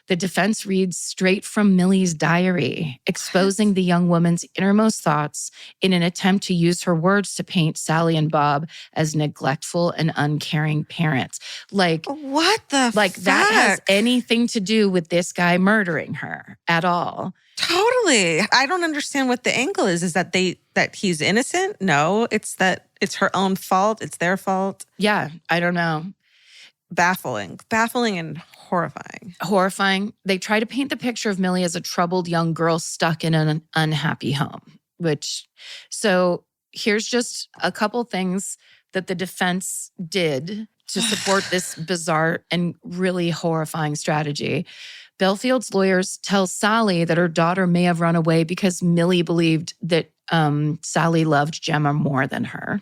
The defense reads straight from Milly's diary, exposing the young woman's innermost thoughts in an attempt to use her words to paint Sally and Bob as neglectful and uncaring parents. Like,
what the
Like,
fuck?
that has anything to do with this guy murdering her at all.
Totally. I don't understand what the angle is. Is that that he's innocent? No, it's that it's her own fault. It's their fault.
Yeah, I don't know.
Baffling and horrifying.
Horrifying. They try to paint the picture of Milly as a troubled young girl stuck in an unhappy home, so here's just a couple things that the defense did to support this bizarre and really horrifying strategy. Belfield's lawyers tell Sally that her daughter may have run away because Milly believed that Sally loved Gemma more than her.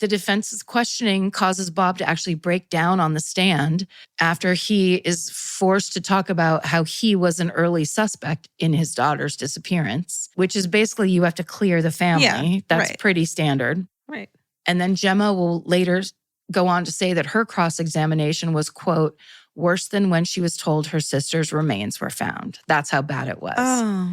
The defense's questioning causes Bob to actually break down on the stand after he is forced to talk about how he was an early suspect in his daughter's disappearance, which is basically you have to clear the family.
Yeah,
That's
right.
pretty standard.
Right.
And then Gemma will later go on to say that her cross-examination was, quote, worse than when she was told her sister's remains were found. That's how bad it was.
Oh,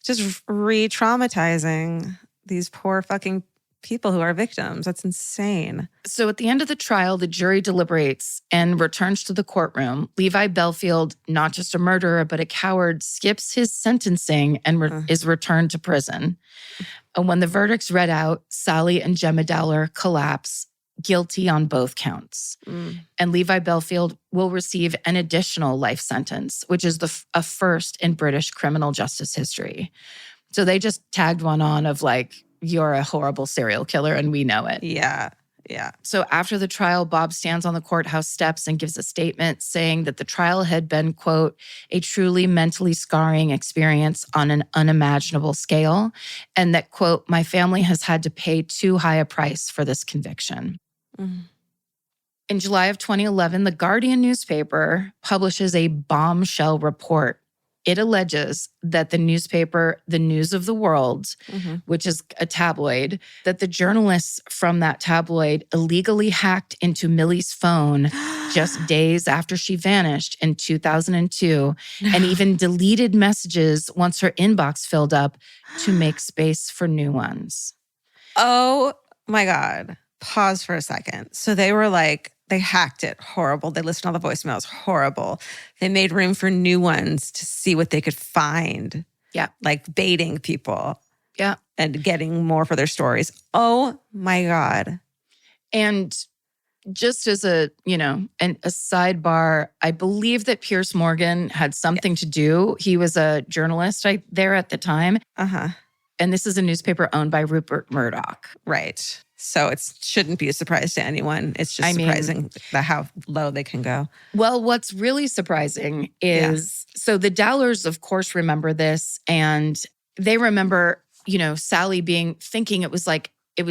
just re-traumatizing these poor fucking people who are victims. That's insane.
So at the end of the trial, the jury deliberates and returns to the courtroom. Levi Belfield, not just a murderer, but a coward, skips his sentencing and is returned to prison. And when the verdict's read out, Sally and Gemma Dowler collapse, guilty on both counts. And Levi Belfield will receive an additional life sentence, which is a first in British criminal justice history. So they just tagged one on of like, you're a horrible serial killer and we know it.
Yeah. Yeah.
So after the trial, Bob stands on the courthouse steps and gives a statement saying that the trial had been, quote, a truly mentally scarring experience on an unimaginable scale. And that, quote, my family has had to pay too high a price for this conviction. In July of 2011, the Guardian newspaper publishes a bombshell report. It alleges that the newspaper, The News of the World, which is a tabloid, that the journalists from that tabloid illegally hacked into Milly's phone just days after she vanished in 2002 and even deleted messages once her inbox filled up to make space for new ones.
Oh my God. Pause for a second. So they were like, they hacked it. Horrible. They listened to all the voicemails. Horrible. They made room for new ones to see what they could find.
Yeah.
Like baiting people.
Yeah.
And getting more for their stories. Oh my God.
And just as a sidebar, I believe that Piers Morgan had something to do. He was a journalist there at the time. And this is a newspaper owned by Rupert Murdoch.
Right. So it shouldn't be a surprise to anyone. It's just surprising how low they can go.
Well, what's really surprising is, so the Dowlers, of course, remember this. And they remember, Sally thinking it was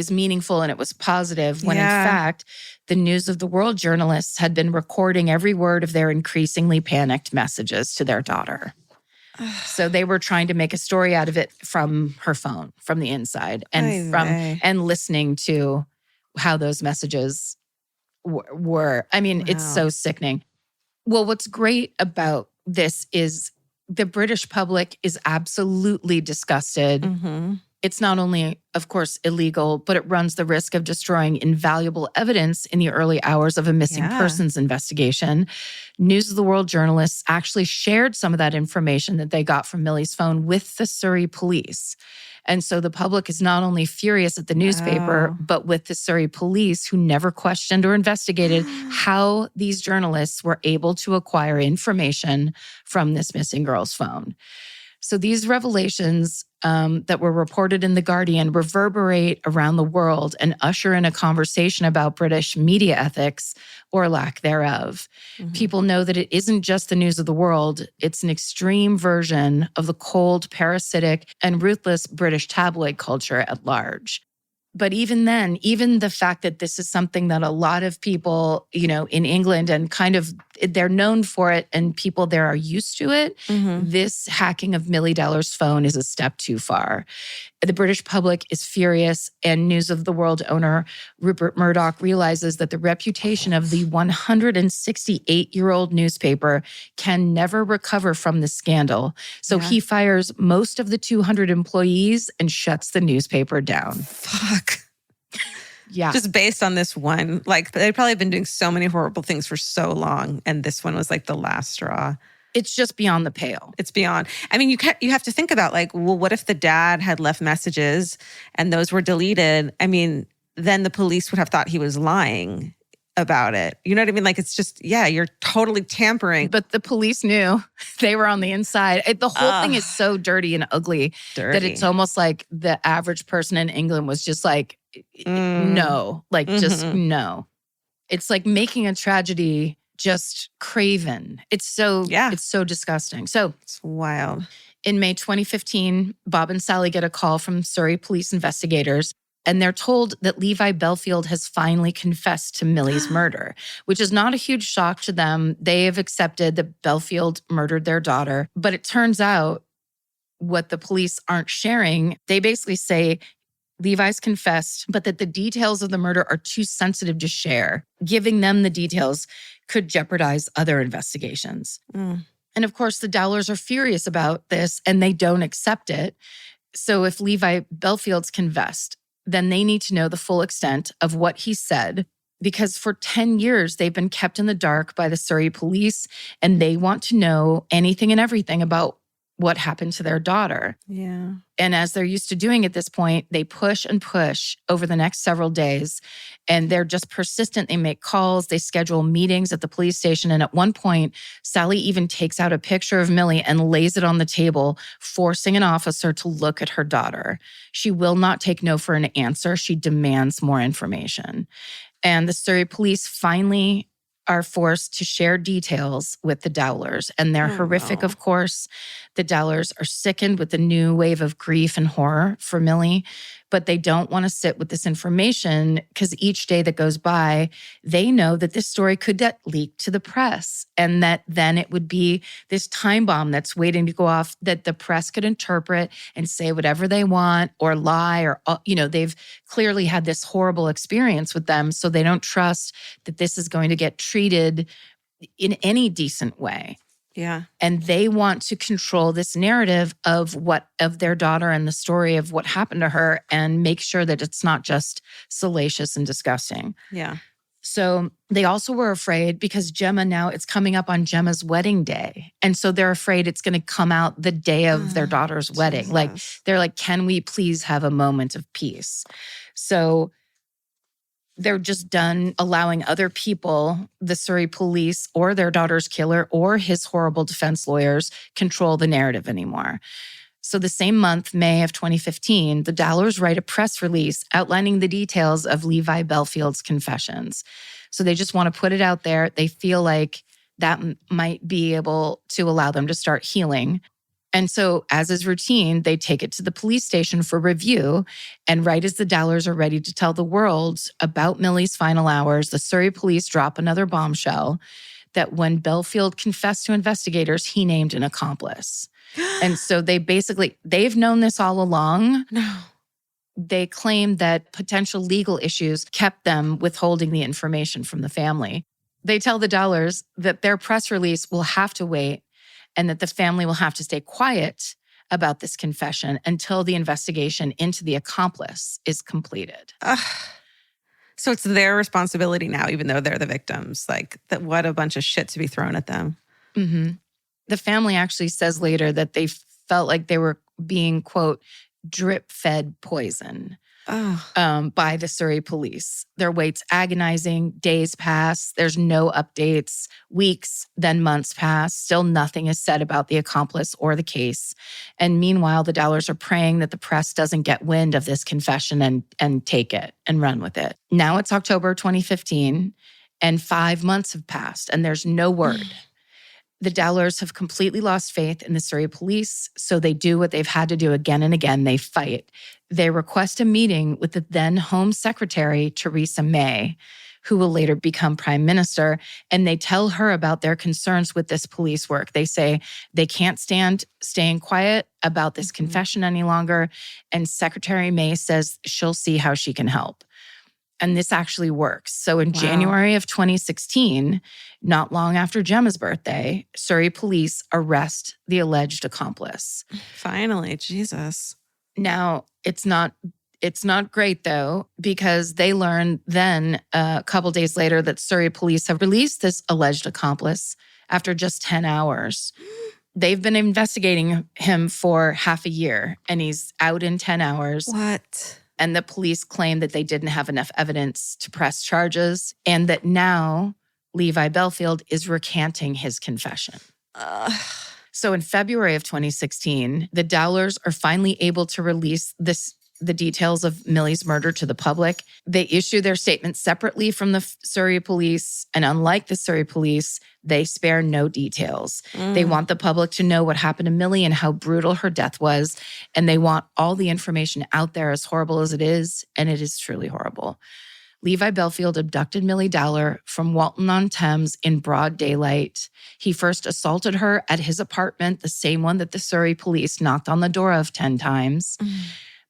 meaningful and it was positive, when in fact, the News of the World journalists had been recording every word of their increasingly panicked messages to their daughter. So they were trying to make a story out of it from her phone, from the inside, and and listening to how those messages were. I mean, it's so sickening. Well, what's great about this is the British public is absolutely disgusted. Mm-hmm. It's not only, of course, illegal, but it runs the risk of destroying invaluable evidence in the early hours of a missing persons investigation. News of the World journalists actually shared some of that information that they got from Milly's phone with the Surrey police. And so the public is not only furious at the newspaper, but with the Surrey police, who never questioned or investigated how these journalists were able to acquire information from this missing girl's phone. So these revelations that were reported in The Guardian reverberate around the world and usher in a conversation about British media ethics, or lack thereof. Mm-hmm. People know that it isn't just the News of the World, it's an extreme version of the cold, parasitic, and ruthless British tabloid culture at large. But even then, even the fact that this is something that a lot of people, in England and kind of they're known for it and people there are used to it, this hacking of Milly Dowler's phone is a step too far. The British public is furious, and News of the World owner Rupert Murdoch realizes that the reputation of the 168-year-old newspaper can never recover from the scandal. So he fires most of the 200 employees and shuts the newspaper down.
Fuck.
Yeah.
Just based on this one. They've probably been doing so many horrible things for so long, and this one was the last straw.
It's just beyond the pale.
It's beyond. I mean, you have to think about what if the dad had left messages and those were deleted? I mean, then the police would have thought he was lying about it. You know what I mean? It's just, you're totally tampering.
But the police knew. They were on the inside. The whole thing is so dirty and ugly that it's almost like the average person in England was just no, just no. It's like making a tragedy just craven. It's so disgusting. So
it's wild.
In May 2015, Bob and Sally get a call from Surrey police investigators, and they're told that Levi Belfield has finally confessed to Milly's murder, which is not a huge shock to them. They have accepted that Belfield murdered their daughter. But it turns out what the police aren't sharing, they basically say Levi's confessed, but that the details of the murder are too sensitive to share. Giving them the details could jeopardize other investigations. And of course, the Dowlers are furious about this and they don't accept it. So if Levi Belfield's confessed, then they need to know the full extent of what he said, because for 10 years, they've been kept in the dark by the Surrey police, and they want to know anything and everything about what happened to their daughter.
Yeah.
And as they're used to doing at this point, they push and push over the next several days. And they're just persistent. They make calls. They schedule meetings at the police station. And at one point, Sally even takes out a picture of Milly and lays it on the table, forcing an officer to look at her daughter. She will not take no for an answer. She demands more information. And the Surrey police finally are forced to share details with the Dowlers. And they're horrific, of course. The Dowlers are sickened with the new wave of grief and horror for Milly, but they don't want to sit with this information because each day that goes by, they know that this story could get leaked to the press, and that then it would be this time bomb that's waiting to go off that the press could interpret and say whatever they want or lie, or, they've clearly had this horrible experience with them, so they don't trust that this is going to get treated in any decent way.
Yeah.
And they want to control this narrative of their daughter and the story of what happened to her, and make sure that it's not just salacious and disgusting.
Yeah.
So they also were afraid because Gemma, now it's coming up on Gemma's wedding day. And so they're afraid it's going to come out the day of their daughter's wedding.
Jesus.
They're like, can we please have a moment of peace? So they're just done allowing other people, the Surrey police or their daughter's killer or his horrible defense lawyers, control the narrative anymore. So the same month, May of 2015, the Dowlers write a press release outlining the details of Levi Bellfield's confessions. So they just want to put it out there. They feel like that might be able to allow them to start healing. And so, as is routine, they take it to the police station for review. And right as the Dowlers are ready to tell the world about Milly's final hours, the Surrey police drop another bombshell that when Belfield confessed to investigators, he named an accomplice. And so they've known this all along.
No.
They claim that potential legal issues kept them withholding the information from the family. They tell the Dowlers that their press release will have to wait and that the family will have to stay quiet about this confession until the investigation into the accomplice is completed.
So it's their responsibility now, even though they're the victims. Like, that, what a bunch of shit to be thrown at them.
Mm-hmm. The family actually says later that they felt like they were being, quote, drip-fed poison by the Surrey police. Their wait's agonizing. Days pass. There's no updates. Weeks, then months pass. Still nothing is said about the accomplice or the case. And meanwhile, the Dowlers are praying that the press doesn't get wind of this confession and take it and run with it. Now it's October 2015, and 5 months have passed, and there's no word. The Dowlers have completely lost faith in the Surrey police, so they do what they've had to do again and again. They fight. They request a meeting with the then Home Secretary, Theresa May, who will later become Prime Minister, and they tell her about their concerns with this police work. They say they can't stand staying quiet about this confession any longer, and Secretary May says she'll see how she can help. And this actually works. So in January of 2016, not long after Gemma's birthday, Surrey police arrest the alleged accomplice.
Finally, Jesus.
Now, it's not great, though, because they learn then a couple days later that Surrey police have released this alleged accomplice after just 10 hours. They've been investigating him for half a year, and he's out in 10 hours.
What?
And the police claim that they didn't have enough evidence to press charges, and that now Levi Bellfield is recanting his confession. So in February of 2016, the Dowlers are finally able to release the details of Milly's murder to the public. They issue their statement separately from the Surrey police, and unlike the Surrey police, they spare no details. They want the public to know what happened to Milly and how brutal her death was, and they want all the information out there, as horrible as it is, and it is truly horrible. Levi Bellfield abducted Milly Dowler from Walton-on-Thames in broad daylight. He first assaulted her at his apartment, the same one that the Surrey police knocked on the door of 10 times.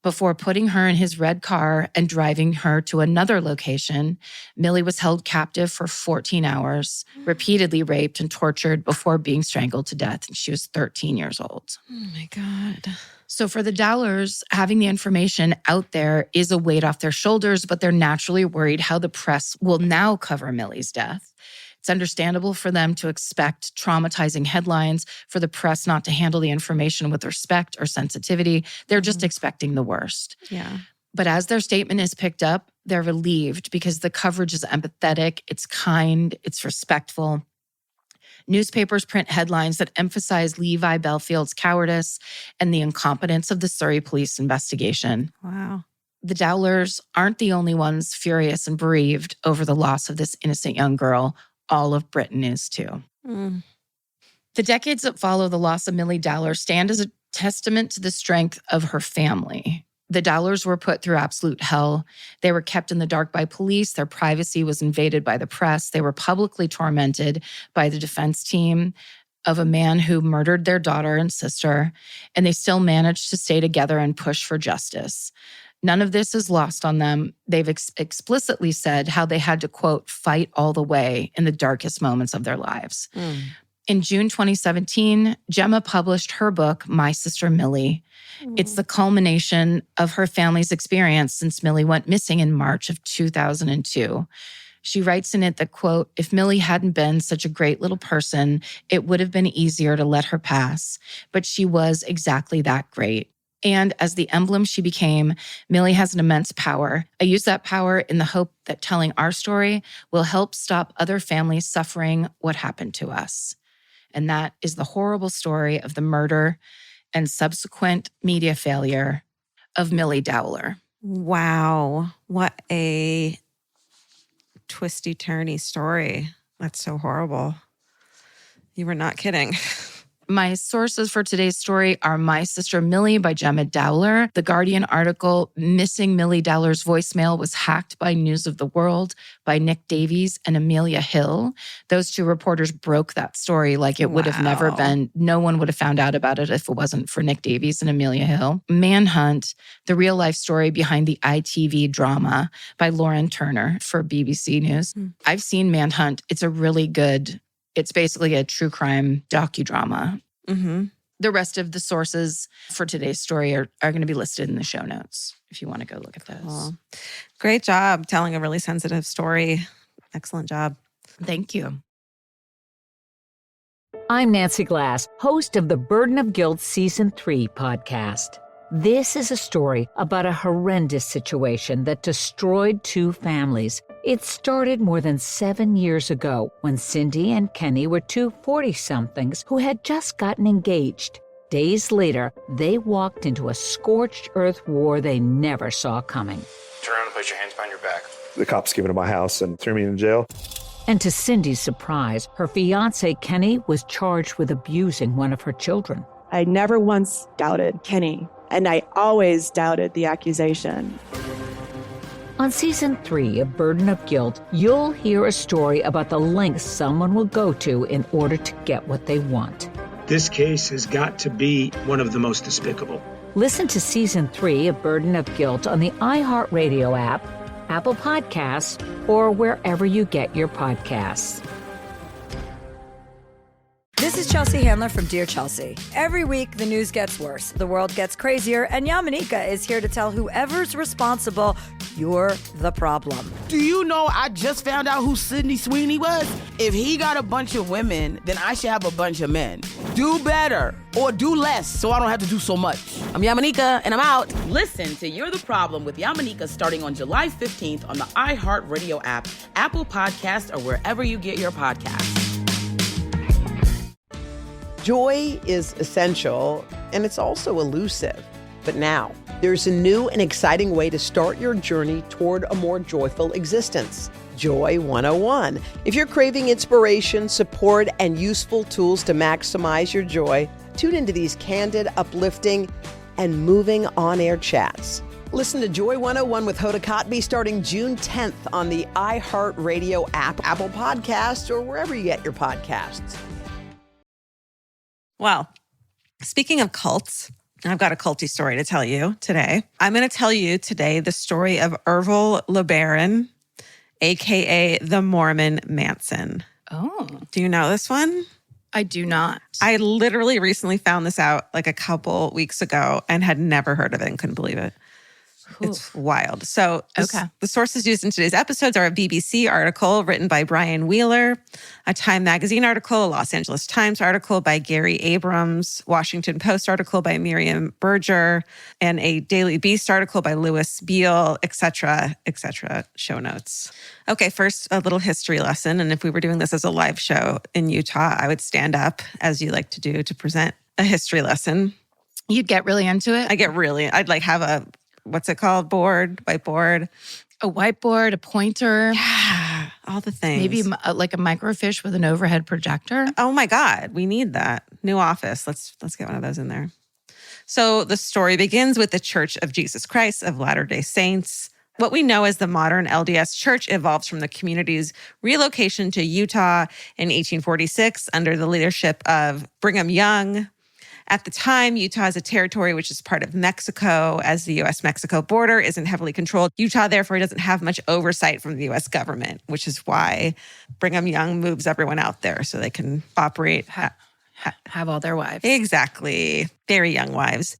Before putting her in his red car and driving her to another location, Milly was held captive for 14 hours, repeatedly raped and tortured before being strangled to death. And she was 13 years old.
Oh my God.
So for the Dowlers, having the information out there is a weight off their shoulders, but they're naturally worried how the press will now cover Milly's death. It's understandable for them to expect traumatizing headlines, for the press not to handle the information with respect or sensitivity. They're just expecting the worst.
Yeah.
But as their statement is picked up, they're relieved because the coverage is empathetic, it's kind, it's respectful. Newspapers print headlines that emphasize Levi Bellfield's cowardice and the incompetence of the Surrey police investigation.
Wow.
The Dowlers aren't the only ones furious and bereaved over the loss of this innocent young girl. All of Britain is too. The decades that follow the loss of Milly Dowler stand as a testament to the strength of her family. The Dowlers were put through absolute hell. They were kept in the dark by police. Their privacy was invaded by the press. They were publicly tormented by the defense team of a man who murdered their daughter and sister, and they still managed to stay together and push for justice. None of this is lost on them. They've explicitly said how they had to, quote, fight all the way in the darkest moments of their lives. In June 2017, Gemma published her book, My Sister Milly. It's the culmination of her family's experience since Milly went missing in March of 2002. She writes in it that, quote, if Milly hadn't been such a great little person, it would have been easier to let her pass. But she was exactly that great. And as the emblem she became, Milly has an immense power. I use that power in the hope that telling our story will help stop other families suffering what happened to us. And that is the horrible story of the murder and subsequent media failure of Milly Dowler.
Wow. What a twisty-turny story. That's so horrible. You were not kidding.
My sources for today's story are My Sister Milly by Gemma Dowler, The Guardian article, Missing Milly Dowler's Voicemail Was Hacked by News of the World by Nick Davies and Amelia Hill. Those two reporters broke that story like it would have never been. No one would have found out about it if it wasn't for Nick Davies and Amelia Hill. Manhunt, the real life story behind the ITV drama by Lauren Turner for BBC News. I've seen Manhunt. It's a really good, it's basically a true crime docudrama. Mm-hmm. The rest of the sources for today's story are going to be listed in the show notes if you want to go look at those.
Cool. Great job telling a really sensitive story. Excellent job.
Thank you.
I'm Nancy Glass, host of the Burden of Guilt Season 3 podcast. This is a story about a horrendous situation that destroyed two families. It started more than 7 years ago when Cindy and Kenny were two 40-somethings who had just gotten engaged. Days later, they walked into a scorched earth war they never saw coming.
Turn around and put your hands behind your back.
The cops came into my house and threw me in jail.
And to Cindy's surprise, her fiancé Kenny was charged with abusing one of her children.
I never once doubted Kenny, and I always doubted the accusation.
On Season 3 of Burden of Guilt, you'll hear a story about the lengths someone will go to in order to get what they want.
This case has got to be one of the most despicable.
Listen to Season 3 of Burden of Guilt on the iHeartRadio app, Apple Podcasts, or wherever you get your podcasts.
This is Chelsea Handler from Dear Chelsea. Every week, the news gets worse, the world gets crazier, and Yamanika is here to tell whoever's responsible, you're the problem.
Do you know I just found out who Sydney Sweeney was? If he got a bunch of women, then I should have a bunch of men. Do better or do less so I don't have to do so much. I'm Yamanika, and I'm out. Listen to You're the Problem with Yamanika starting on July 15th on the iHeartRadio app, Apple Podcasts, or wherever you get your podcasts.
Joy is essential, and it's also elusive. But now, there's a new and exciting way to start your journey toward a more joyful existence. Joy 101. If you're craving inspiration, support, and useful tools to maximize your joy, tune into these candid, uplifting, and moving on-air chats. Listen to Joy 101 with Hoda Kotb starting June 10th on the iHeartRadio app, Apple Podcasts, or wherever you get your podcasts.
Well, speaking of cults, I've got a culty story to tell you today. I'm going to tell you today the story of Ervil LeBaron, a.k.a. the Mormon Manson.
Oh.
Do you know this one?
I do not.
I literally recently found this out like a couple weeks ago and had never heard of it and couldn't believe it. It's wild. So the sources used in today's episodes are a BBC article written by Brian Wheeler, a Time Magazine article, a Los Angeles Times article by Gary Abrams, Washington Post article by Miriam Berger, and a Daily Beast article by Louis Beale, etc., etc. Show notes. Okay, first, a little history lesson. And if we were doing this as a live show in Utah, I would stand up, as you like to do, to present a history lesson.
You'd get really into it?
I'd like have a, what's it called? Whiteboard.
A whiteboard, a pointer.
Yeah, all the things.
Maybe like a microfiche with an overhead projector.
Oh my God, we need that. New office. Let's get one of those in there. So the story begins with the Church of Jesus Christ of Latter-day Saints. What we know as the modern LDS Church evolves from the community's relocation to Utah in 1846 under the leadership of Brigham Young. At the time, Utah is a territory which is part of Mexico, as the U.S.-Mexico border isn't heavily controlled. Utah, therefore, doesn't have much oversight from the U.S. government, which is why Brigham Young moves everyone out there so they can operate.
Have all their wives.
Exactly. Very young wives.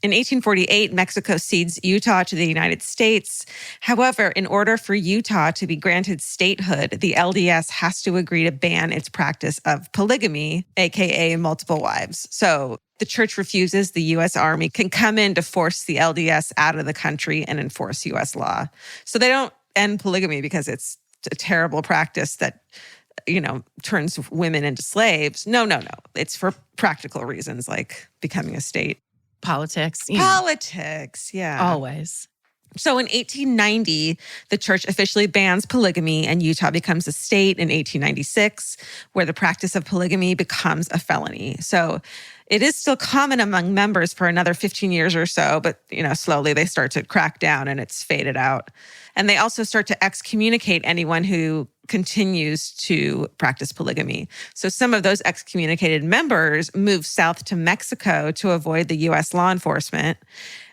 In 1848, Mexico cedes Utah to the United States. However, in order for Utah to be granted statehood, the LDS has to agree to ban its practice of polygamy, aka multiple wives. So the church refuses. The U.S. Army can come in to force the LDS out of the country and enforce U.S. law. So they don't end polygamy because it's a terrible practice that turns women into slaves. No. It's for practical reasons, like becoming a state.
Politics.
Politics, yeah.
Always.
So in 1890, the church officially bans polygamy, and Utah becomes a state in 1896, where the practice of polygamy becomes a felony. So it is still common among members for another 15 years or so, but slowly they start to crack down and it's faded out. And they also start to excommunicate anyone who continues to practice polygamy. So some of those excommunicated members move south to Mexico to avoid the U.S. law enforcement.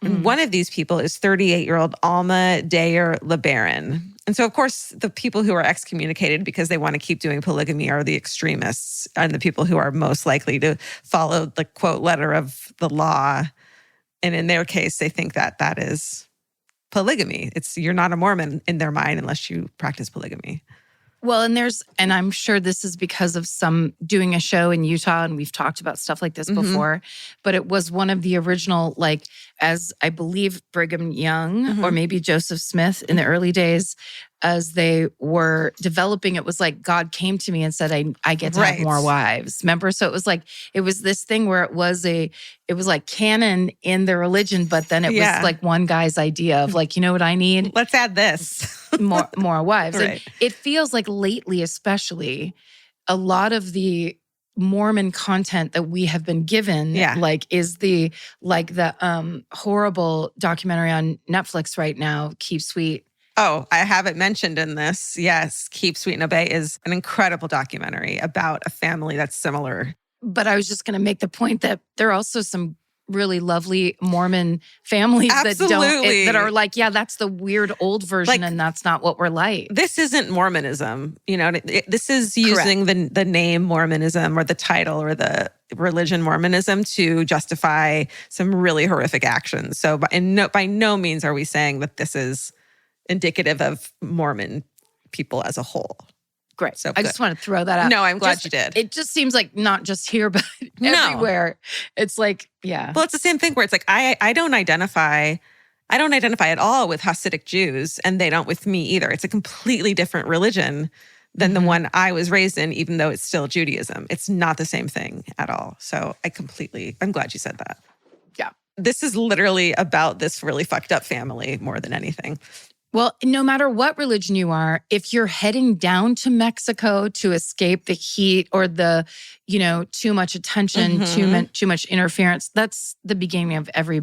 And one of these people is 38-year-old Ervil LeBaron. And so, of course, the people who are excommunicated because they want to keep doing polygamy are the extremists and the people who are most likely to follow the quote letter of the law. And in their case, they think that that is polygamy. You're not a Mormon in their mind unless you practice polygamy.
Well, and I'm sure this is because of some doing a show in Utah, and we've talked about stuff like this before, but it was one of the original, as I believe Brigham Young or maybe Joseph Smith in the early days, as they were developing, it was like God came to me and said, I get to have more wives. Remember? So it was this thing where it was like canon in the religion, but then it was like one guy's idea of you know what I need?
Let's add this.
more wives.
Right.
And it feels like lately, especially, a lot of the Mormon content that we have been given, is the horrible documentary on Netflix right now, Keep Sweet.
Oh, I have it mentioned in this. Yes, Keep Sweet and Obey is an incredible documentary about a family that's similar.
But I was just going to make the point that there are also some really lovely Mormon families that are like, that's the weird old version, and that's not what we're like.
This isn't Mormonism. This is using the name Mormonism or the title or the religion Mormonism to justify some really horrific actions. So by no means are we saying that this is indicative of Mormon people as a whole.
Great. So I just want to throw that out.
No, I'm glad you did.
It just seems like not just here, but everywhere. It's like,
Well, it's the same thing where it's like, I don't identify at all with Hasidic Jews, and they don't with me either. It's a completely different religion than the one I was raised in, even though it's still Judaism. It's not the same thing at all. So I'm glad you said that.
Yeah.
This is literally about this really fucked up family more than anything.
Well, no matter what religion you are, if you're heading down to Mexico to escape the heat or the, too much attention, too much interference, that's the beginning of every,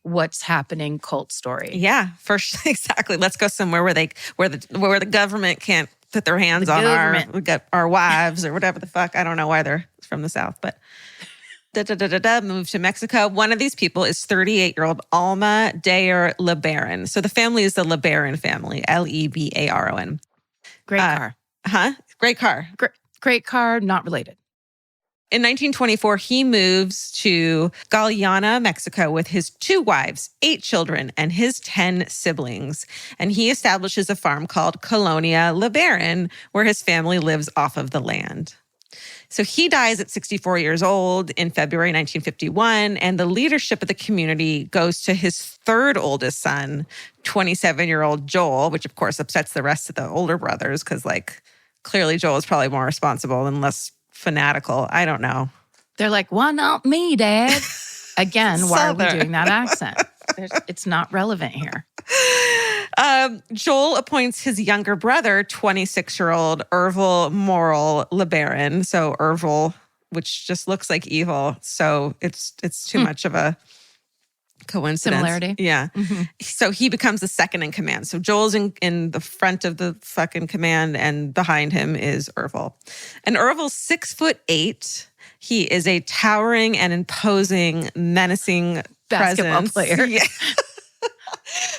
what's happening cult story.
Yeah, for sure. Exactly. Let's go somewhere where the government can't put their hands on our wives or whatever the fuck. I don't know why they're from the South, but move to Mexico. One of these people is 38-year-old Ervil LeBaron. So the family is the LeBaron family, LeBaron.
Great car.
Great car.
Great car, not related.
In 1924, he moves to Guyana, Mexico with his 2 wives, 8 children, and his 10 siblings. And he establishes a farm called Colonia LeBaron, where his family lives off of the land. So he dies at 64 years old in February 1951, and the leadership of the community goes to his 3rd oldest son, 27-year-old Joel, which of course upsets the rest of the older brothers because clearly Joel is probably more responsible and less fanatical. I don't know.
They're like, why not me, Dad? Again, why are we doing that accent? It's not relevant here.
Joel appoints his younger brother, 26-year-old Ervil LeBaron. So Ervil, which just looks like evil. So it's too much of a coincidence.
Similarity.
Yeah. Mm-hmm. So he becomes the second in command. So Joel's in the front of the fucking command, and behind him is Ervil. And Ervil's 6'8". He is a towering and imposing, menacing
basketball player.
Yeah.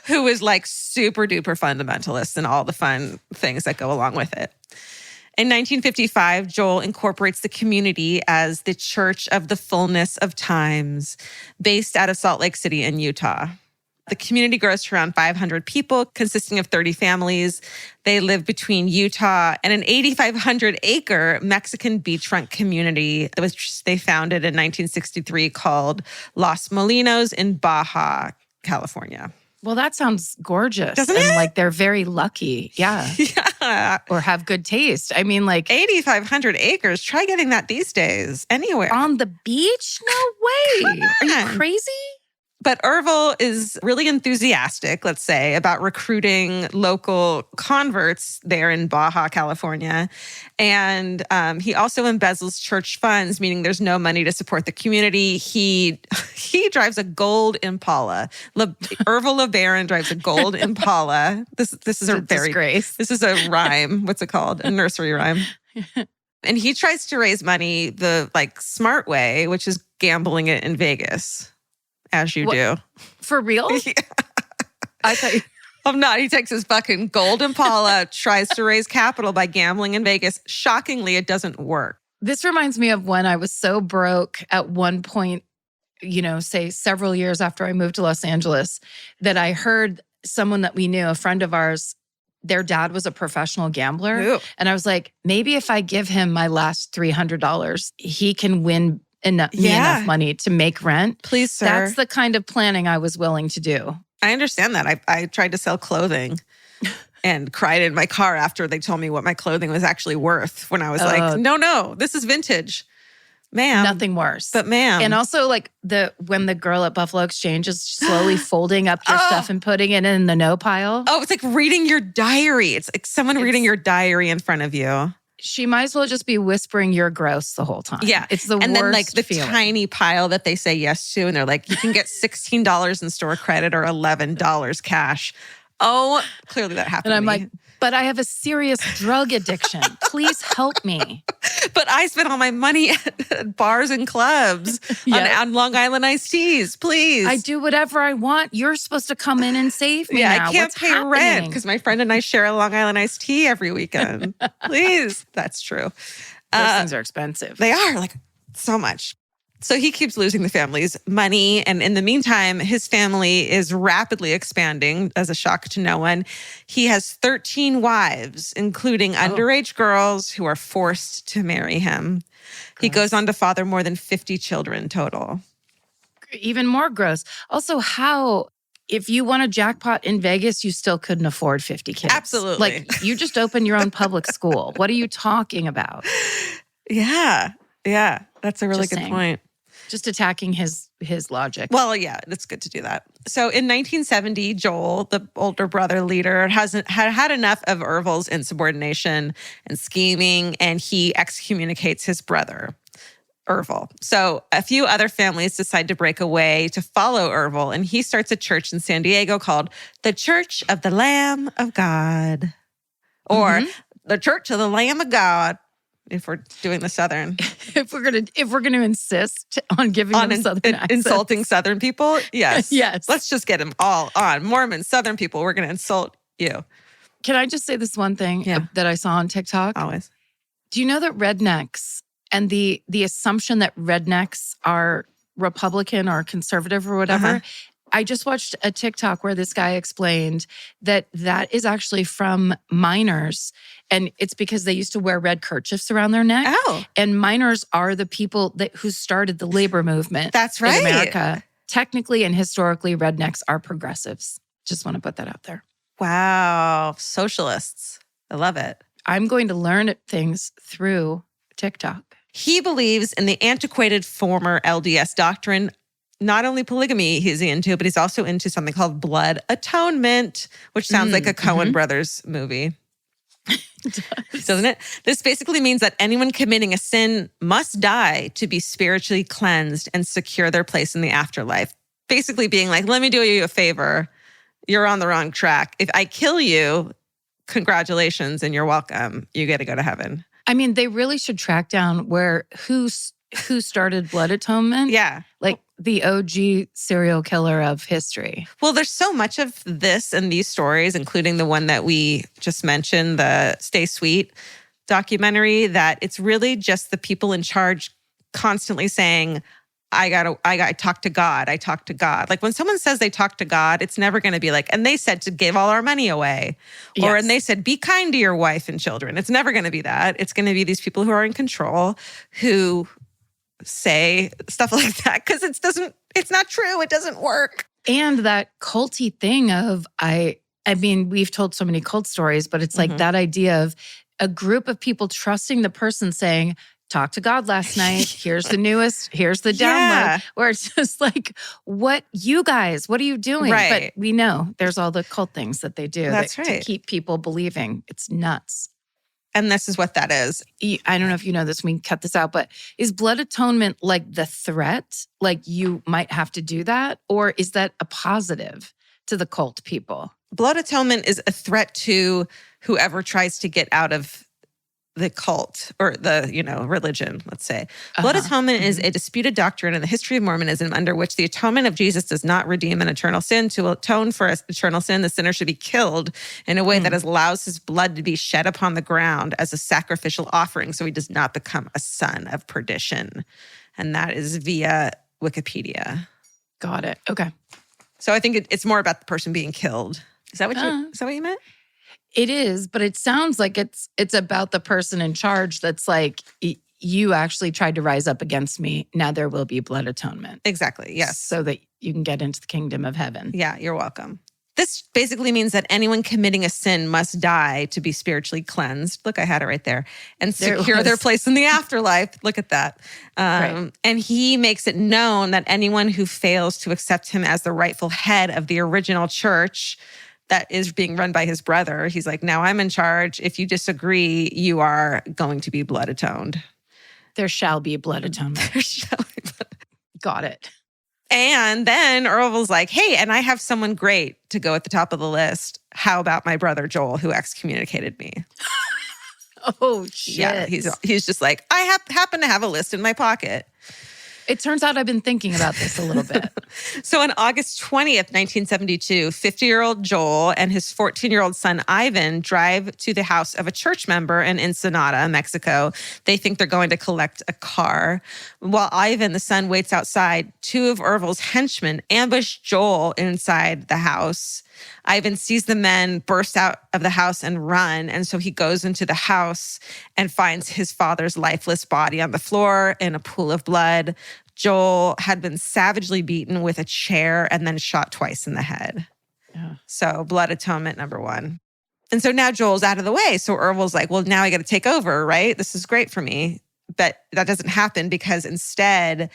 Who is super duper fundamentalist and all the fun things that go along with it. In 1955, Joel incorporates the community as the Church of the Fullness of Times, based out of Salt Lake City in Utah. The community grows to around 500 people, consisting of 30 families. They live between Utah and an 8,500-acre Mexican beachfront community, which they founded in 1963 called Los Molinos in Baja, California.
Well, that sounds gorgeous.
Doesn't it?
And they're very lucky. Yeah.
Yeah.
or have good taste. I mean, like
8,500 acres. Try getting that these days anywhere.
On the beach? No way. Are you crazy?
But Ervil is really enthusiastic, let's say, about recruiting local converts there in Baja, California. And he also embezzles church funds, meaning there's no money to support the community. He drives a gold Impala. Ervil LeBaron drives a gold Impala. This is a
disgrace.
This is a rhyme. What's it called? A nursery rhyme. And he tries to raise money the smart way, which is gambling it in Vegas. As you do.
For real?
Yeah.
I thought
I'm not. He takes his fucking gold Impala, tries to raise capital by gambling in Vegas. Shockingly, it doesn't work.
This reminds me of when I was so broke at one point, say several years after I moved to Los Angeles, that I heard someone that we knew, a friend of ours, their dad was a professional gambler.
Ooh.
And I was like, maybe if I give him my last $300, he can win enough money to make rent.
Please, sir.
That's the kind of planning I was willing to do.
I understand that. I tried to sell clothing and cried in my car after they told me what my clothing was actually worth when I was like, no, this is vintage. Ma'am.
Nothing worse.
But ma'am.
And also when the girl at Buffalo Exchange is slowly folding up your stuff and putting it in the no pile.
Oh, it's like reading your diary. It's like someone reading your diary in front of you.
She might as well just be whispering you're gross the whole time.
Yeah.
It's the worst
And then the
feeling.
tiny pile that they say yes to. And they're like, you can get $16 in store credit or $11 cash. Oh, clearly that happened.
And I'm
to me.
like, but I have a serious drug addiction. Please help me.
But I spent all my money at bars and clubs on Long Island iced teas. Please.
I do whatever I want. You're supposed to come in and save me now.
I can't
What's
pay
happening?
rent because my friend and I share a Long Island iced tea every weekend. Please. That's true.
Those things are expensive.
They are, so much. So he keeps losing the family's money. And in the meantime, his family is rapidly expanding as a shock to no one. He has 13 wives, including underage girls who are forced to marry him. He goes on to father more than 50 children total.
Even more gross. Also, if you won a jackpot in Vegas, you still couldn't afford 50 kids.
Absolutely.
You just opened your own public school. What are you talking about?
Yeah. That's a really good point.
Just attacking his logic.
Well, yeah, it's good to do that. So in 1970, Joel, the older brother leader, had enough of Ervil's insubordination and scheming, and he excommunicates his brother, Ervil. So a few other families decide to break away to follow Ervil, and he starts a church in San Diego called the Church of the Lamb of God, or the Church of the Lamb of God. If we're doing the Southern,
if we're gonna insist on giving them Southern accents.
Insulting Southern people, yes,
yes.
Let's just get them all on. Mormon Southern people, we're gonna insult you.
Can I just say this one thing that I saw on TikTok?
Always.
Do you know that rednecks and the assumption that rednecks are Republican or conservative or whatever? I just watched a TikTok where this guy explained that is actually from miners. And it's because they used to wear red kerchiefs around their neck.
Oh.
And miners are the people who started the labor movement.
That's right.
In America. Technically and historically, rednecks are progressives. Just want to put that out there.
Wow. Socialists. I love it.
I'm going to learn things through TikTok.
He believes in the antiquated former LDS doctrine. Not only polygamy he's into, but he's also into something called blood atonement, which sounds like a Coen Brothers movie. Doesn't it? This basically means that anyone committing a sin must die to be spiritually cleansed and secure their place in the afterlife. Basically being like, let me do you a favor. You're on the wrong track. If I kill you, congratulations and you're welcome. You get to go to heaven.
I mean, they really should track down who started blood atonement.
Yeah.
Like the OG serial killer of history.
Well, there's so much of this in these stories, including the one that we just mentioned, the Stay Sweet documentary, that it's really just the people in charge constantly saying, I talk to God. I talk to God. Like when someone says they talk to God, it's never going to be like, and they said to give all our money away.
Yes.
Or, and they said, be kind to your wife and children. It's never going to be that. It's going to be these people who are in control who say stuff like that because it's not true. It doesn't work.
And that culty thing of I I mean, we've told so many cult stories, but it's like that idea of a group of people trusting the person saying, talk to God last night. Here's the newest, here's the download. Where it's just like, what are you doing?
Right.
But we know there's all the cult things that they do
to
keep people believing. It's nuts.
And this is what that is.
I don't know if you know this, we can cut this out, but is blood atonement like the threat? Like you might have to do that? Or is that a positive to the cult people?
Blood atonement is a threat to whoever tries to get out of the cult or the, religion, let's say. Blood atonement is a disputed doctrine in the history of Mormonism under which the atonement of Jesus does not redeem an eternal sin. To atone for an eternal sin, the sinner should be killed in a way that allows his blood to be shed upon the ground as a sacrificial offering so he does not become a son of perdition. And that is via Wikipedia.
Got it. Okay.
So I think it's more about the person being killed. Is that what you meant?
It is, but it sounds like it's about the person in charge that's like, you actually tried to rise up against me. Now there will be blood atonement.
Exactly, yes.
So that you can get into the kingdom of heaven.
Yeah, you're welcome. This basically means that anyone committing a sin must die to be spiritually cleansed. Look, I had it right there. And secure their place in the afterlife. Look at that.
Right.
And he makes it known that anyone who fails to accept him as the rightful head of the original church that is being run by his brother, he's like, now I'm in charge. If you disagree, you are going to be blood atoned.
There shall be blood atonement. Got it.
And then Ervil's like, hey, and I have someone great to go at the top of the list. How about my brother Joel, who excommunicated me?
Oh, shit.
Yeah, he's just like, I happen to have a list in my pocket.
It turns out I've been thinking about this a little bit.
So on August 20th, 1972, 50-year-old Joel and his 14-year-old son Ivan drive to the house of a church member in Ensenada, Mexico. They think they're going to collect a car. While Ivan, the son, waits outside, two of Ervil's henchmen ambush Joel inside the house. Ivan sees the men burst out of the house and run, and so he goes into the house and finds his father's lifeless body on the floor in a pool of blood. Joel had been savagely beaten with a chair and then shot twice in the head.
Yeah.
So blood atonement number one. And so now Joel's out of the way. So Ervil's like, well, now I got to take over, right? This is great for me. But that doesn't happen because instead,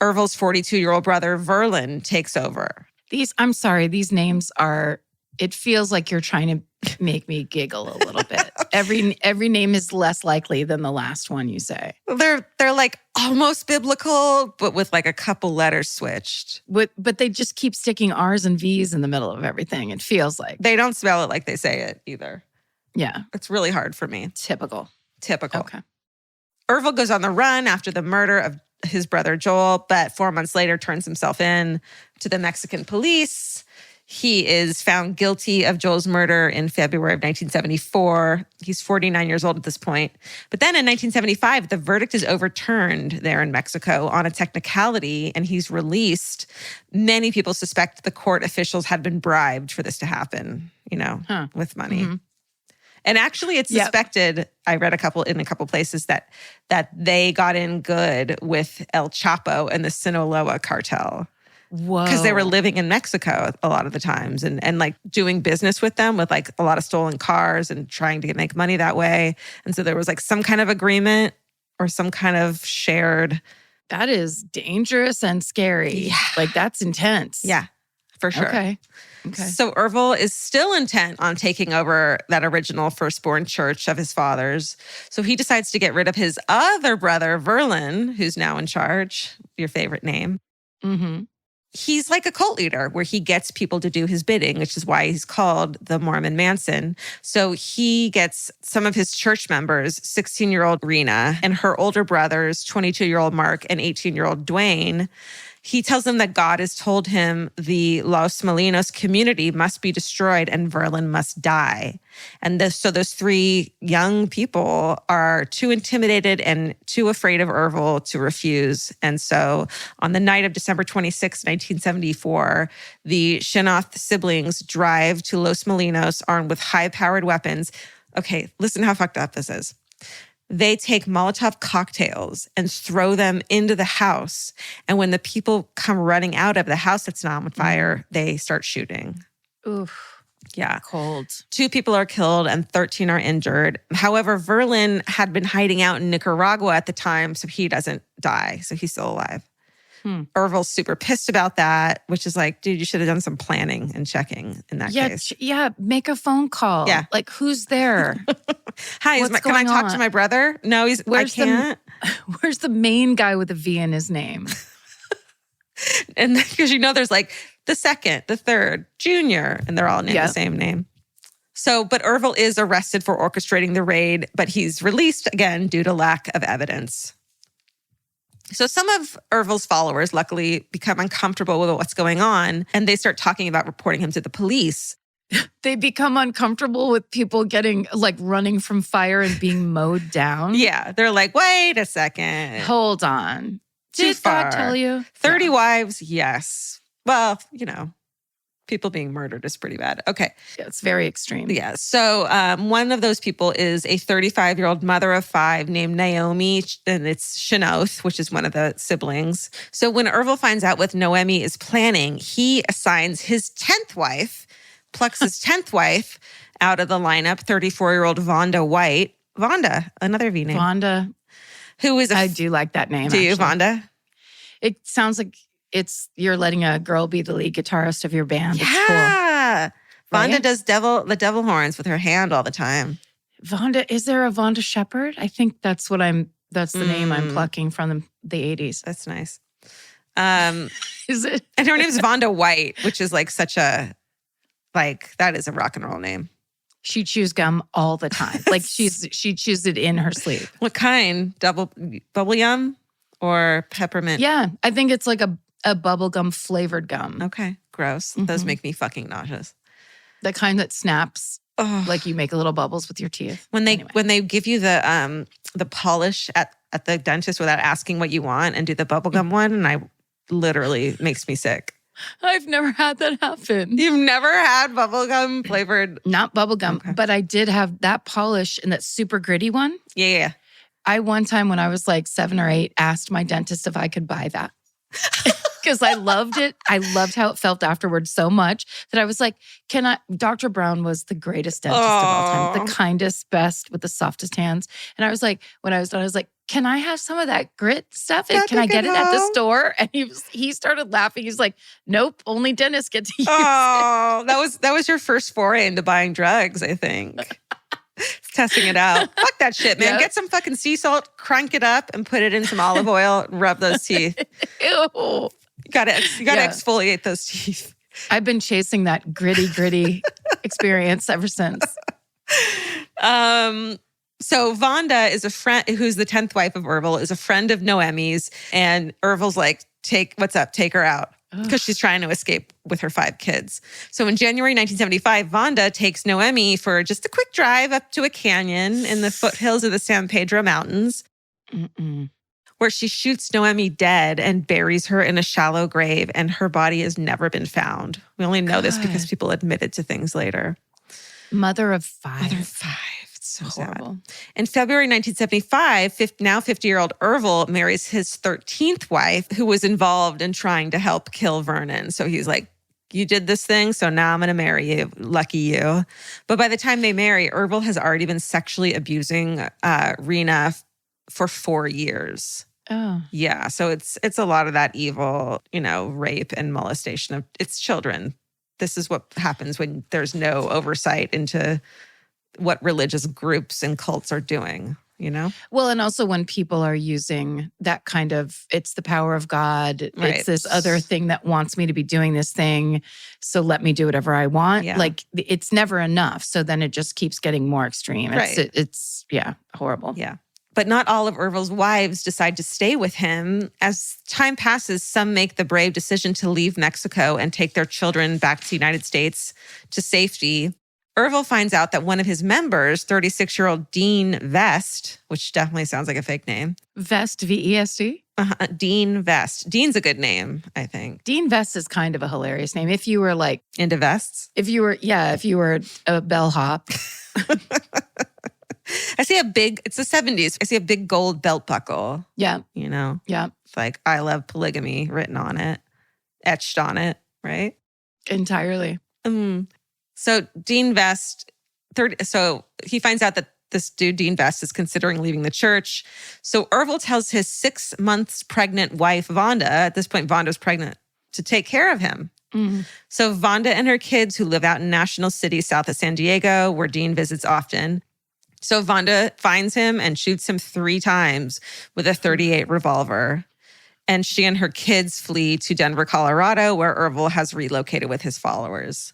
Ervil's 42-year-old brother, Verlin, takes over.
These names are, it feels like you're trying to make me giggle a little bit. Every name is less likely than the last one you say.
They're like almost biblical, but with like a couple letters switched.
But they just keep sticking R's and V's in the middle of everything, it feels like.
They don't spell it like they say it either.
Yeah.
It's really hard for me.
Typical.
Okay. Ervil goes on the run after the murder of his brother Joel, but 4 months later turns himself in to the Mexican police. He is found guilty of Joel's murder in February of 1974. He's 49 years old at this point. But then in 1975, the verdict is overturned there in Mexico on a technicality, and he's released. Many people suspect the court officials had been bribed for this to happen, with money.
Mm-hmm.
And actually, it's suspected, I read in a couple places, that they got in good with El Chapo and the Sinaloa cartel.
Whoa.
Because they were living in Mexico a lot of the times and like doing business with them with like a lot of stolen cars and trying to make money that way. And so there was like some kind of agreement or some kind of shared.
That is dangerous and scary.
Yeah.
Like that's intense.
Yeah, for sure.
Okay.
So Ervil is still intent on taking over that original firstborn church of his father's. So he decides to get rid of his other brother, Verlin, who's now in charge, your favorite name.
Mm-hmm.
He's like a cult leader where he gets people to do his bidding, which is why he's called the Mormon Manson. So he gets some of his church members, 16-year-old Rena and her older brothers, 22-year-old Mark and 18-year-old Dwayne. He tells them that God has told him the Los Molinos community must be destroyed and Verlin must die. And so those three young people are too intimidated and too afraid of Ervil to refuse. And so on the night of December 26, 1974, the Shinoth siblings drive to Los Molinos armed with high-powered weapons. Okay, listen how fucked up this is. They take Molotov cocktails and throw them into the house. And when the people come running out of the house that's not on fire, they start shooting.
Oof.
Yeah.
Cold.
2 people are killed and 13 are injured. However, Verlin had been hiding out in Nicaragua at the time, so he doesn't die. So he's still alive. Ervil's super pissed about that, which is like, dude, you should have done some planning and checking in that case.
Yeah, make a phone call.
Yeah.
Like, who's there?
Hi, can I talk to my brother? No, I can't.
Where's the main guy with a V in his name?
And because there's like the second, the third, Junior, and they're all named the same name. So, but Ervil is arrested for orchestrating the raid, but he's released again due to lack of evidence. So some of Ervil's followers luckily become uncomfortable with what's going on, and they start talking about reporting him to the police.
They become uncomfortable with people getting, like, running from fire and being mowed down.
Yeah, they're like, wait a second.
Hold on. Did God tell you?
30 wives, yes. Well, people being murdered is pretty bad. Okay.
Yeah, it's very extreme.
Yeah. So one of those people is a 35-year-old mother of 5 named Naomi, and it's Shanoth, which is one of the siblings. So when Ervil finds out what Noemi is planning, he assigns his 10th wife, plucks his 10th wife out of the lineup, 34-year-old Vonda White. Vonda, another V name.
Vonda.
Who is
I do like that name.
Do you, Vonda?
It sounds like you're letting a girl be the lead guitarist of your band.
Yeah.
It's cool.
Vonda
Right?
does the devil horns with her hand all the time.
Vonda, is there a Vonda Shepherd? I think that's the name I'm plucking from the 80s.
That's nice.
Is it?
And her name's Vonda White, which is like that is a rock and roll name.
She chews gum all the time. Like she chews it in her sleep.
What kind? Bubble yum or peppermint?
Yeah, I think it's like a bubblegum flavored gum.
Okay, gross. Those make me fucking nauseous.
The kind that snaps, like you make little bubbles with your teeth.
When they give you the polish at the dentist without asking what you want and do the bubblegum one, and I literally makes me sick.
I've never had that happen.
You've never had bubblegum flavored?
Not bubblegum, but I did have that polish and that super gritty one.
Yeah.
I one time when I was like 7 or 8 asked my dentist if I could buy that. Because I loved it. I loved how it felt afterwards so much that I was like, Dr. Brown was the greatest dentist of all time. The kindest, best, with the softest hands. And I was like, when I was done, I was like, can I have some of that grit stuff? And can I get it at the store? And he started laughing. He's like, nope, only dentists get to use it.
That was your first foray into buying drugs, I think. Testing it out. Fuck that shit, man.
Yep.
Get some fucking sea salt, crank it up, and put it in some olive oil, and rub those teeth.
Ew.
You gotta exfoliate those teeth.
I've been chasing that gritty experience ever since.
So Vonda is a friend who's the 10th wife of Ervil, is a friend of Noemi's, and Ervil's like, take her out. Because she's trying to escape with her 5 kids. So in January 1975, Vonda takes Noemi for just a quick drive up to a canyon in the foothills of the San Pedro Mountains, where she shoots Noemi dead and buries her in a shallow grave, and her body has never been found. We only know this because people admitted to things later.
Mother of 5.
Mother of 5. So
horrible.
Sad. In February 1975, now 50-year-old Ervil marries his 13th wife, who was involved in trying to help kill Vernon. So he's like, you did this thing, so now I'm going to marry you. Lucky you. But by the time they marry, Ervil has already been sexually abusing Rena for 4 years.
Oh.
Yeah, so it's a lot of that evil, rape and molestation of its children. This is what happens when there's no oversight into what religious groups and cults are doing,
Well, and also when people are using that kind of, it's the power of God.
Right.
It's this other thing that wants me to be doing this thing. So let me do whatever I want.
Yeah.
Like it's never enough. So then it just keeps getting more extreme. It's horrible.
Yeah. But not all of Ervil's wives decide to stay with him. As time passes, some make the brave decision to leave Mexico and take their children back to the United States to safety. Ervil finds out that one of his members, 36-year-old Dean Vest, which definitely sounds like a fake name.
Vest, V-E-S-T?
Dean Vest. Dean's a good name, I think.
Dean Vest is kind of a hilarious name. If you were like...
Into vests?
If you were a bellhop.
I see it's the 70s. I see a big gold belt buckle.
Yeah.
Yeah. It's like, I love polygamy written on it, etched on it, right?
Entirely.
So Dean Vest, so he finds out that this dude, Dean Vest, is considering leaving the church. So Ervil tells his 6 months pregnant wife, Vonda, at this point, Vonda's pregnant, to take care of him. Mm-hmm. So Vonda and her kids, who live out in National City, south of San Diego, where Dean visits often. So Vonda finds him and shoots him 3 times with a .38 revolver. And she and her kids flee to Denver, Colorado, where Ervil has relocated with his followers.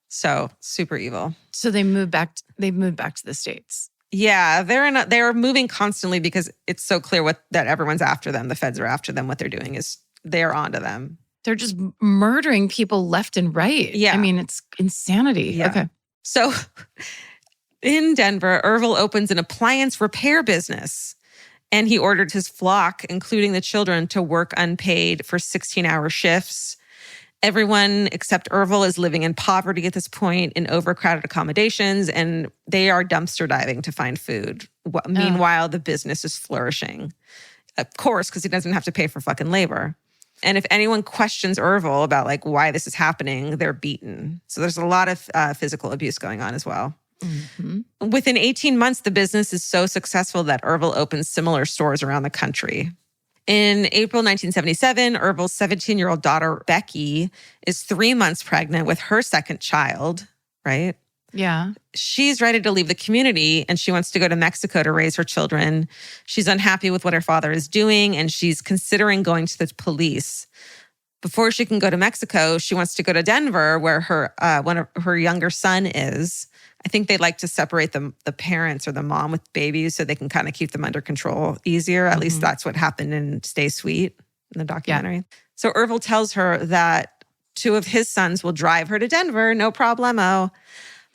So super evil.
So they moved back to the States.
Yeah, they're moving constantly because it's so clear that everyone's after them. The feds are after them. What they're doing is they're onto them.
They're just murdering people left and right.
Yeah.
I mean, it's insanity.
Yeah.
Okay.
So in Denver, Ervil opens an appliance repair business, and he ordered his flock, including the children, to work unpaid for 16-hour shifts. Everyone except Ervil is living in poverty at this point in overcrowded accommodations, and they are dumpster diving to find food. Meanwhile, the business is flourishing. Of course, because he doesn't have to pay for fucking labor. And if anyone questions Ervil about like why this is happening, they're beaten. So there's a lot of physical abuse going on as well. Mm-hmm. Within 18 months, the business is so successful that Ervil opens similar stores around the country. In April 1977, Ervil's 17-year-old daughter, Becky, is 3 months pregnant with her second child, right?
Yeah.
She's ready to leave the community and she wants to go to Mexico to raise her children. She's unhappy with what her father is doing and she's considering going to the police. Before she can go to Mexico, she wants to go to Denver where one of her younger son is. I think they like to separate the parents or the mom with babies so they can kind of keep them under control easier. At least that's what happened in Stay Sweet in the documentary. Yeah. So Ervil tells her that 2 of his sons will drive her to Denver, no problemo.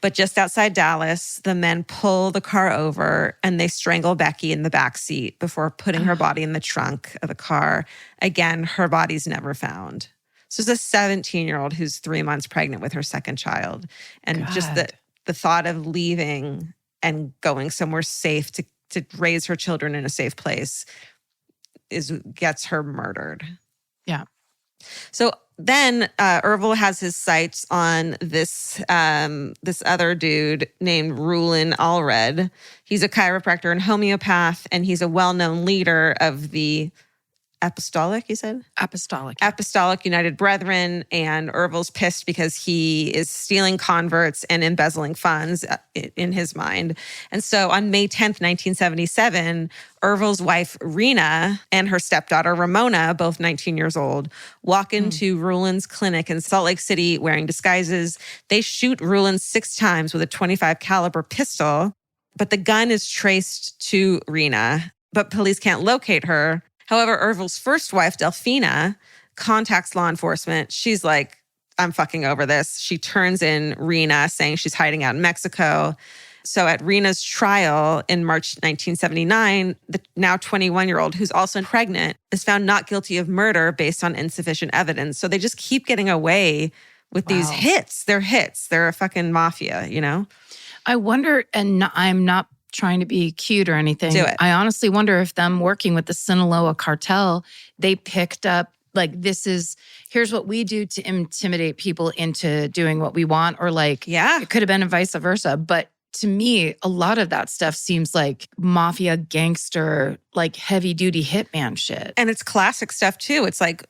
But just outside Dallas, the men pull the car over and they strangle Becky in the back seat before putting her body in the trunk of the car. Again, her body's never found. So it's a 17-year-old who's 3 months pregnant with her second child. And just the thought of leaving and going somewhere safe to raise her children in a safe place gets her murdered.
Yeah.
So then Ervil has his sights on this other dude named Rulin Allred. He's a chiropractor and homeopath, and he's a well-known leader of the Apostolic, you said? Apostolic United Brethren, and Ervil's pissed because he is stealing converts and embezzling funds in his mind. And so on May 10th, 1977, Ervil's wife, Rena, and her stepdaughter, Ramona, both 19 years old, walk into Rulin's clinic in Salt Lake City wearing disguises. They shoot Rulin 6 times with a .25 caliber pistol, but the gun is traced to Rena, but police can't locate her. However, Ervil's first wife, Delphina, contacts law enforcement. She's like, I'm fucking over this. She turns in Rena, saying she's hiding out in Mexico. So at Rena's trial in March 1979, the now 21-year-old, who's also pregnant, is found not guilty of murder based on insufficient evidence. So they just keep getting away with these hits. They're hits. They're a fucking mafia, you know?
I wonder, and I'm not trying to be cute or anything.
Do it.
I honestly wonder if them working with the Sinaloa cartel, they picked up, like, here's what we do to intimidate people into doing what we want, or like, it could have been vice versa. But to me, a lot of that stuff seems like mafia, gangster, like heavy duty hitman shit.
And it's classic stuff too. It's like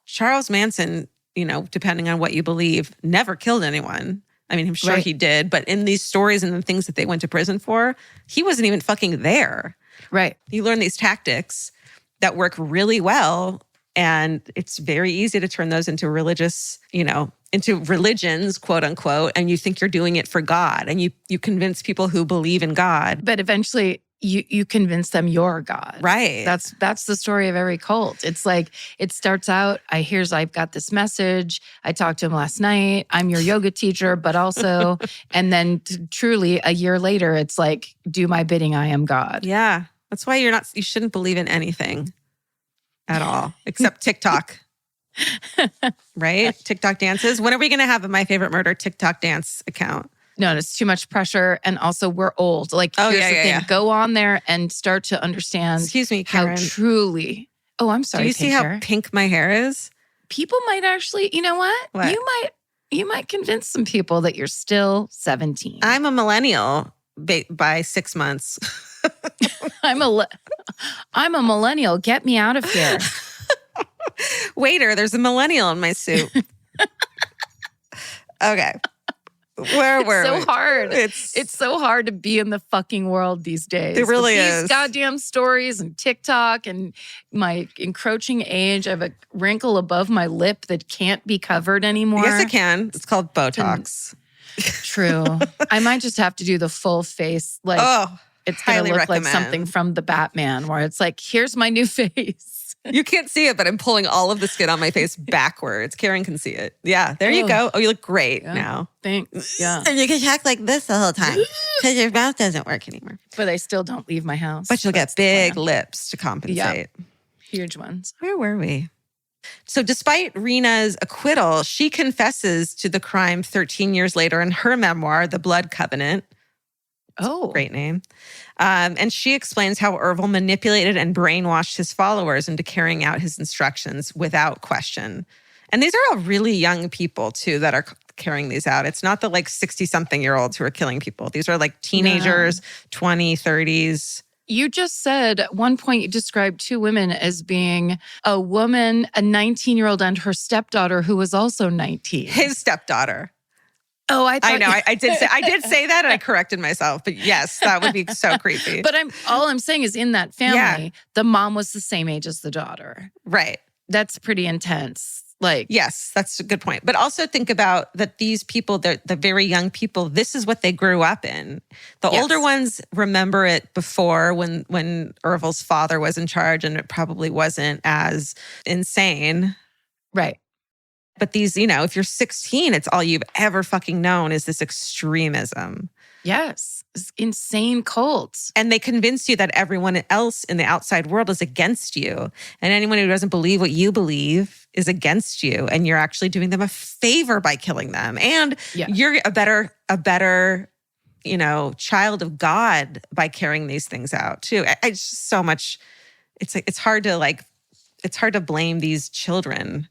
Charles Manson, you know, depending on what you believe, never killed anyone. I mean, I'm sure he did, but in these stories and the things that they went to prison for, he wasn't even fucking there.
Right.
You learn these tactics that work really well, and it's very easy to turn those into religious, you know, into religions, quote unquote, and you think you're doing it for God, and you convince people who believe in God.
But eventually you convince them you're God.
Right.
That's the story of every cult. It's like, it starts out, I've got this message. I talked to him last night. I'm your yoga teacher, but also, and then truly a year later, it's like, do my bidding, I am God.
Yeah. That's why you shouldn't believe in anything at all, except TikTok. Right? TikTok dances. When are we going to have a My Favorite Murder TikTok dance account?
No, it's too much pressure. And also we're old. Like, here's the thing. Yeah. Go on there and start to understand
Excuse me, Karen.
how truly... Oh, I'm sorry,
Do you see how pink my hair is?
People might actually... You know what?
What?
You might... You might convince some people that you're still 17.
I'm a millennial by 6 months.
I'm a millennial. Get me out of here.
Waiter, there's a millennial in my soup. Okay. Where were we?
It's so hard. It's so hard to be in the fucking world these days.
It really is.
These goddamn stories and TikTok and my encroaching age. I have a wrinkle above my lip that can't be covered anymore.
Yes, it can. It's called Botox.
True. I might just have to do the full face. Like, it's going to look like something from the Batman where it's like, here's my new face.
You can't see it, but I'm pulling all of the skin on my face backwards. Karen can see it. Yeah, there you go. Oh, you look great now.
Thanks. Yeah.
And you can talk like this the whole time because your mouth doesn't work anymore.
But I still don't leave my house.
But you'll get big lips to compensate.
Yep. Huge ones.
Where were we? So despite Rena's acquittal, she confesses to the crime 13 years later in her memoir, The Blood Covenant.
Oh.
Great name. And she explains how Ervil manipulated and brainwashed his followers into carrying out his instructions without question. And these are all really young people, too, that are carrying these out. It's not the 60-something-year-olds who are killing people. These are teenagers, 20, 30s.
You just said at one point you described two women as being a woman, a 19-year-old, and her stepdaughter who was also 19.
His stepdaughter.
Oh, I
know. I did say that, and I corrected myself. But yes, that would be so creepy.
But all I'm saying is, in that family, the mom was the same age as the daughter.
Right.
That's pretty intense.
Yes, that's a good point. But also think about that these people, the very young people, this is what they grew up in. The older ones remember it before when Ervil's father was in charge, and it probably wasn't as insane.
Right.
But these, if you're 16, it's all you've ever fucking known is this extremism.
Yes. It's insane cults.
And they convince you that everyone else in the outside world is against you. And anyone who doesn't believe what you believe is against you. And you're actually doing them a favor by killing them. And you're a better, child of God by carrying these things out too. I just so much, it's hard to blame these children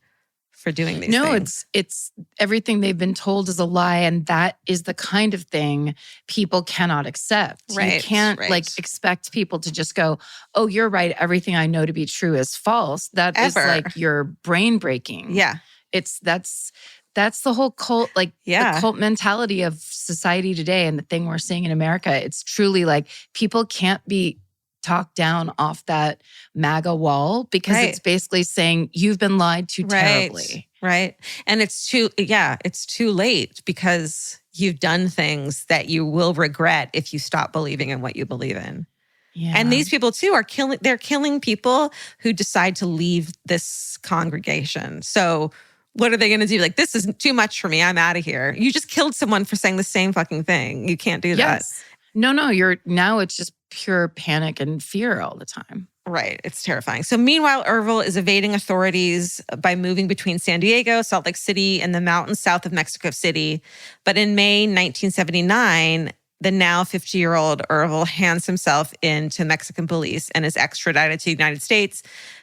for doing these things.
It's everything they've been told is a lie, and that is the kind of thing people cannot accept.
Right,
you can't expect people to just go, "Oh, you're right. Everything I know to be true is false." That is your brain breaking.
Yeah,
that's the whole cult, the cult mentality of society today, and the thing we're seeing in America. It's truly people can't be talked down off that MAGA wall because it's basically saying you've been lied to terribly.
Right. And it's too late because you've done things that you will regret if you stop believing in what you believe in.
Yeah.
And these people too they're killing people who decide to leave this congregation. So what are they going to do? This is too much for me. I'm out of here. You just killed someone for saying the same fucking thing. You can't do that.
No, now it's just pure panic and fear all the time.
Right. It's terrifying. So meanwhile, Ervil is evading authorities by moving between San Diego, Salt Lake City, and the mountains south of Mexico City. But in May 1979, the now 50-year-old Ervil hands himself in to Mexican police and is extradited to the United States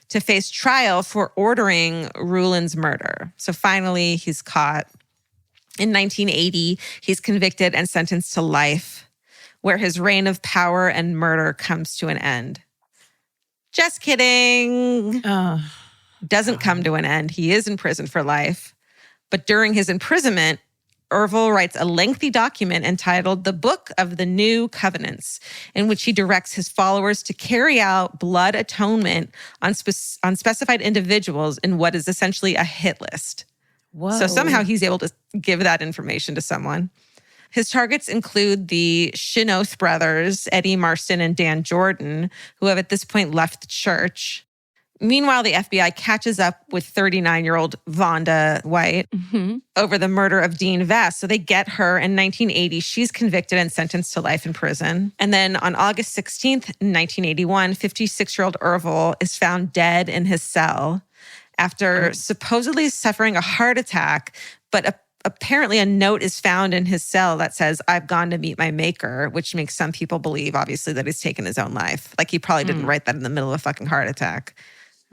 to face trial for ordering Rulin's murder. So finally, he's caught. In 1980, he's convicted and sentenced to life, where his reign of power and murder comes to an end. Just kidding. Doesn't come to an end. He is in prison for life. But during his imprisonment, Ervil writes a lengthy document entitled The Book of the New Covenants, in which he directs his followers to carry out blood atonement on specified individuals in what is essentially a hit list.
Whoa.
So somehow he's able to give that information to someone. His targets include the Shinoth brothers, Eddie Marston and Dan Jordan, who have at this point left the church. Meanwhile, the FBI catches up with 39-year-old Vonda White over the murder of Dean Vest. So they get her in 1980. She's convicted and sentenced to life in prison. And then on August 16th, 1981, 56-year-old Ervil is found dead in his cell after supposedly suffering a heart attack, but apparently a note is found in his cell that says, "I've gone to meet my maker," which makes some people believe, obviously, that he's taken his own life. He probably didn't write that in the middle of a fucking heart attack.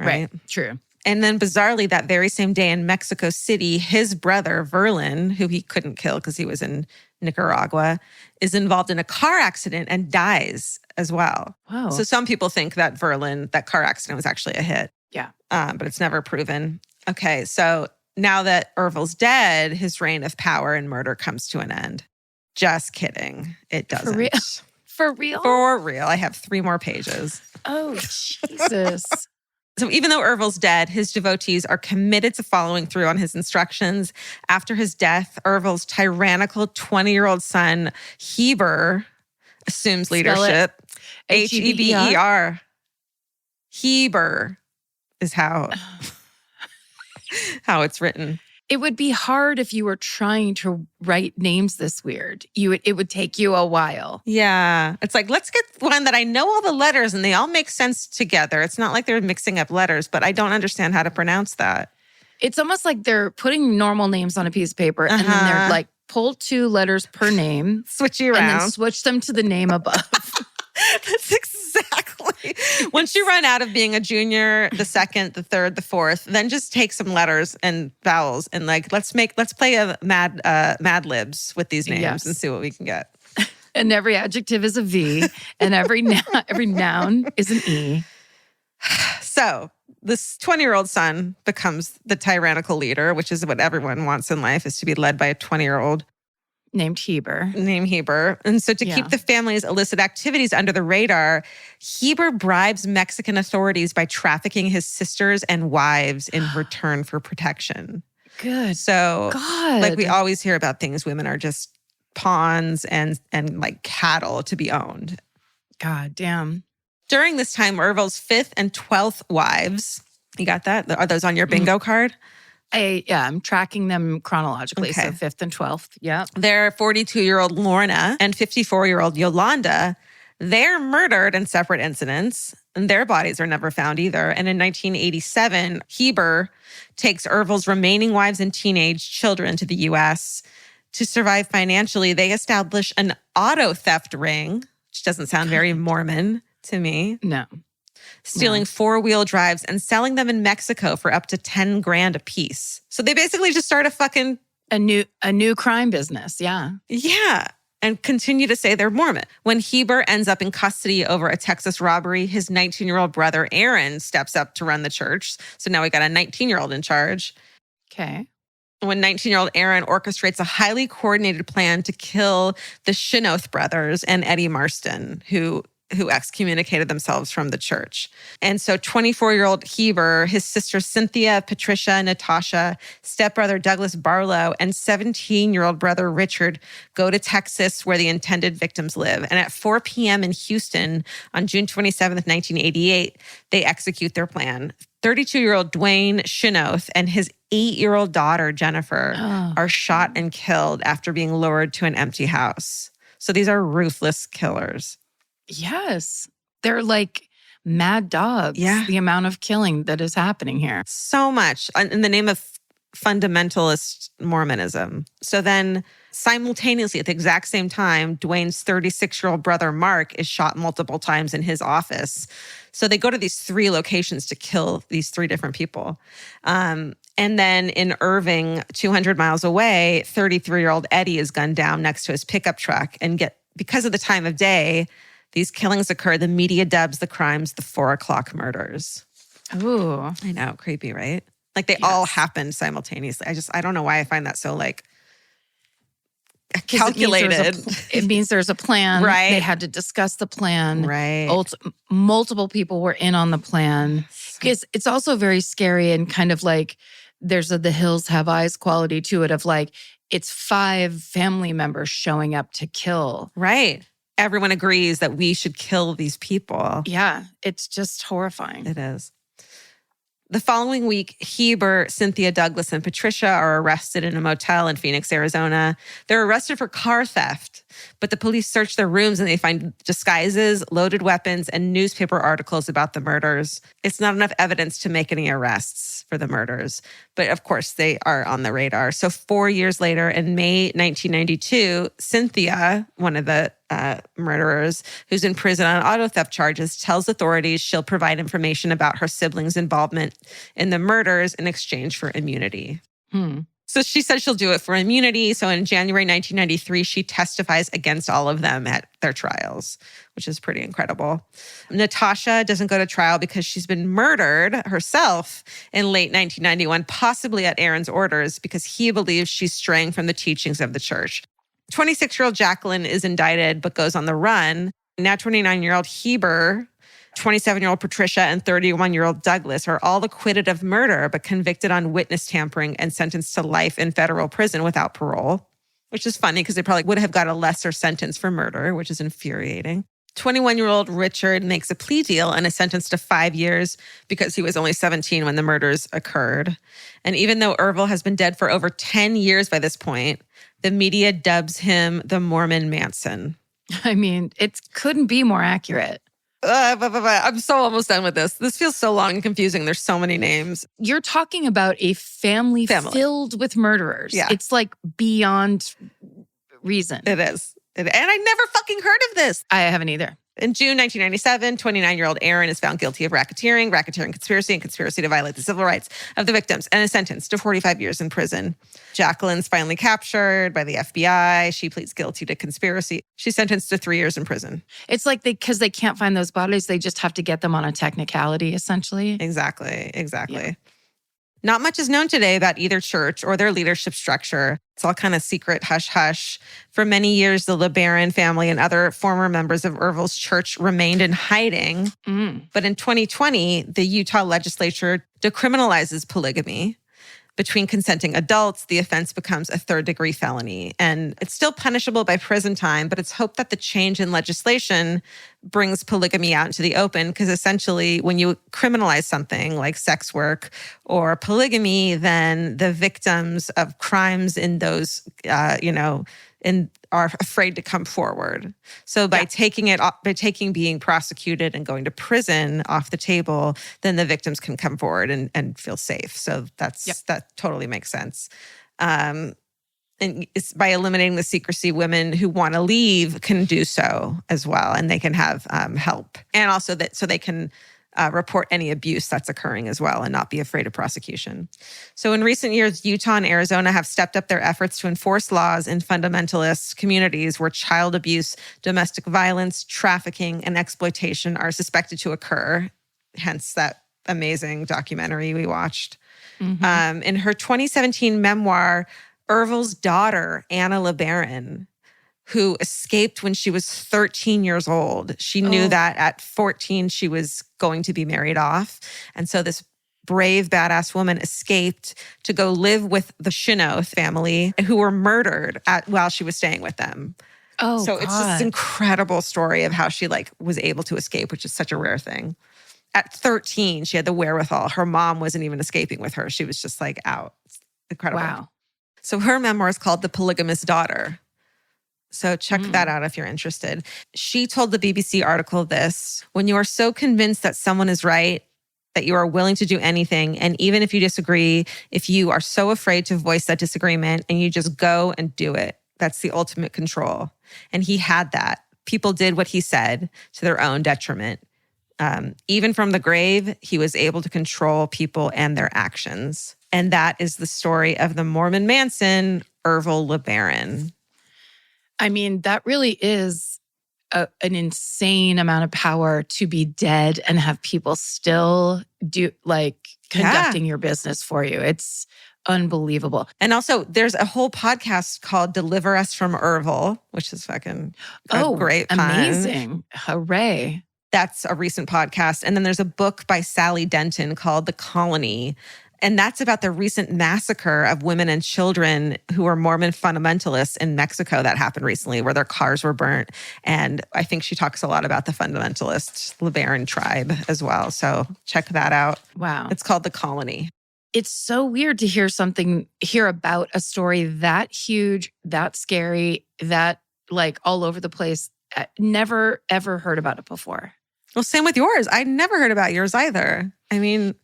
Right.
True.
And then bizarrely, that very same day in Mexico City, his brother, Verlin, who he couldn't kill because he was in Nicaragua, is involved in a car accident and dies as well.
Wow.
So some people think that Verlin, that car accident was actually a hit.
Yeah.
But it's never proven. Okay, so now that Ervil's dead, his reign of power and murder comes to an end. Just kidding. It doesn't.
For real? For real?
For real. I have 3 more pages.
Oh, Jesus.
So even though Ervil's dead, his devotees are committed to following through on his instructions. After his death, Ervil's tyrannical 20-year-old son, Heber, assumes leadership. Heber. Heber is how it's written.
It would be hard if you were trying to write names this weird. It would take you a while.
Yeah. It's like, let's get one that I know all the letters and they all make sense together. It's not like they're mixing up letters, but I don't understand how to pronounce that.
It's almost like they're putting normal names on a piece of paper and then they're like, pull 2 letters per name.
Switch you around.
And then switch them to the name above.
That's exactly. Once you run out of being a junior, the second, the third, the fourth, then just take some letters and vowels and like let's play a Mad Libs with these names and see what we can get.
And every adjective is a V, and every noun is an E.
So this 20-year-old son becomes the tyrannical leader, which is what everyone wants in life, is to be led by a 20-year-old.
Named Heber.
And so to keep the family's illicit activities under the radar, Heber bribes Mexican authorities by trafficking his sisters and wives in return for protection.
Good.
So
God.
Like we always hear about things, women are just pawns and like cattle to be owned.
God damn.
During this time, Ervil's 5th and 12th wives, you got that? Are those on your bingo card?
I'm tracking them chronologically. Okay. So 5th and 12th. Yeah.
They're 42-year-old Lorna and 54-year-old Yolanda. They're murdered in separate incidents, and their bodies are never found either. And in 1987, Heber takes Ervil's remaining wives and teenage children to the U.S. To survive financially, they establish an auto theft ring, which doesn't sound very Mormon to me.
No.
Stealing 4-wheel drives and selling them in Mexico for up to $10,000 a piece. So they basically just start
a new crime business. Yeah.
Yeah. And continue to say they're Mormon. When Heber ends up in custody over a Texas robbery, his 19-year-old brother, Aaron, steps up to run the church. So now we got a 19-year-old in charge.
Okay.
When 19-year-old Aaron orchestrates a highly coordinated plan to kill the Shinoth brothers and Eddie Marston, who excommunicated themselves from the church. And so 24-year-old Heber, his sisters Cynthia, Patricia, Natasha, stepbrother Douglas Barlow, and 17-year-old brother Richard go to Texas where the intended victims live. And at 4 p.m. in Houston on June 27th, 1988, they execute their plan. 32-year-old Dwayne Shinoth and his 8-year-old daughter, Jennifer, are shot and killed after being lured to an empty house. So these are ruthless killers.
Yes. They're like mad dogs.
Yeah.
The amount of killing that is happening here.
So much in the name of fundamentalist Mormonism. So then simultaneously at the exact same time, Dwayne's 36-year-old brother, Mark, is shot multiple times in his office. So they go to these 3 locations to kill these 3 different people. And then in Irving, 200 miles away, 33-year-old Eddie is gunned down next to his pickup truck. And because of the time of day, these killings occur. The media dubs the crimes the 4 o'clock murders.
Ooh.
I know, creepy, right? Like they all happened simultaneously. I don't know why I find that so like calculated.
It means there's a plan.
Right.
They had to discuss the plan.
Right.
Multiple people were in on the plan. Because it's also very scary and kind of like there's a The Hills Have Eyes quality to it of like, it's 5 family members showing up to kill.
Right. Everyone agrees that we should kill these people.
Yeah, it's just horrifying.
It is. The following week, Heber, Cynthia, Douglas, and Patricia are arrested in a motel in Phoenix, Arizona. They're arrested for car theft. But the police search their rooms and they find disguises, loaded weapons, and newspaper articles about the murders. It's not enough evidence to make any arrests for the murders. But of course, they are on the radar. So 4 years later, in May 1992, Cynthia, one of the murderers, who's in prison on auto theft charges, tells authorities she'll provide information about her siblings' involvement in the murders in exchange for immunity. So she said she'll do it for immunity. So in January 1993, she testifies against all of them at their trials, which is pretty incredible. Natasha doesn't go to trial because she's been murdered herself in late 1991, possibly at Aaron's orders, because he believes she's straying from the teachings of the church. 26-year-old Jacqueline is indicted but goes on the run. Now 29-year-old Heber, 27-year-old Patricia, and 31-year-old Douglas are all acquitted of murder but convicted on witness tampering and sentenced to life in federal prison without parole, which is funny because they probably would have got a lesser sentence for murder, which is infuriating. 21-year-old Richard makes a plea deal and is sentenced to 5 years because he was only 17 when the murders occurred. And even though Ervil has been dead for over 10 years by this point, the media dubs him the Mormon Manson.
I mean, it couldn't be more accurate.
I'm so almost done with this. This feels so long and confusing. There's so many names.
You're talking about a family filled with murderers.
Yeah.
It's like beyond reason.
It is. And I never fucking heard of this.
I haven't either.
In June 1997, 29-year-old Aaron is found guilty of racketeering conspiracy, and conspiracy to violate the civil rights of the victims, and is sentenced to 45 years in prison. Jacqueline's finally captured by the FBI. She pleads guilty to conspiracy. She's sentenced to 3 years in prison.
It's like because they can't find those bodies, they just have to get them on a technicality, essentially.
Exactly. Yeah. Not much is known today about either church or their leadership structure. It's all kind of secret, hush-hush. For many years, the LeBaron family and other former members of Ervil's church remained in hiding. But in 2020, the Utah legislature decriminalizes polygamy. Between consenting adults, the offense becomes a third-degree felony. And it's still punishable by prison time, but it's hoped that the change in legislation brings polygamy out into the open, because essentially when you criminalize something like sex work or polygamy, then the victims of crimes in those, are afraid to come forward. So by taking being prosecuted and going to prison off the table, then the victims can come forward and feel safe. So that totally makes sense. And it's by eliminating the secrecy, women who want to leave can do so as well, and they can have help, and also so they can report any abuse that's occurring as well and not be afraid of prosecution. So in recent years, Utah and Arizona have stepped up their efforts to enforce laws in fundamentalist communities where child abuse, domestic violence, trafficking, and exploitation are suspected to occur, hence that amazing documentary we watched. In her 2017 memoir, Ervil's daughter, Anna LeBaron, who escaped when she was 13 years old. She knew that at 14 she was going to be married off. And so this brave, badass woman escaped to go live with the Chinoth family, who were murdered while she was staying with them. So it's just this incredible story of how she was able to escape, which is such a rare thing. At 13, she had the wherewithal. Her mom wasn't even escaping with her. She was just out. It's incredible.
Wow.
So her memoir is called The Polygamous Daughter. So check that out if you're interested. She told the BBC article this: when you are so convinced that someone is right, that you are willing to do anything, and even if you disagree, if you are so afraid to voice that disagreement and you just go and do it, that's the ultimate control. And he had that. People did what he said to their own detriment. Even from the grave, he was able to control people and their actions. And that is the story of the Mormon Manson, Ervil LeBaron.
I mean, that really is an insane amount of power to be dead and have people still conducting your business for you. It's unbelievable.
And also, there's a whole podcast called Deliver Us from Ervil, which is fucking great pun.
Amazing. Hooray.
That's a recent podcast. And then there's a book by Sally Denton called The Colony. And that's about the recent massacre of women and children who were Mormon fundamentalists in Mexico that happened recently, where their cars were burnt. And I think she talks a lot about the fundamentalist LeBaron tribe as well. So check that out.
Wow.
It's called The Colony.
It's so weird to hear about a story that huge, that scary, that like all over the place. Never, ever heard about it before.
Well, same with yours. I never heard about yours either. I mean,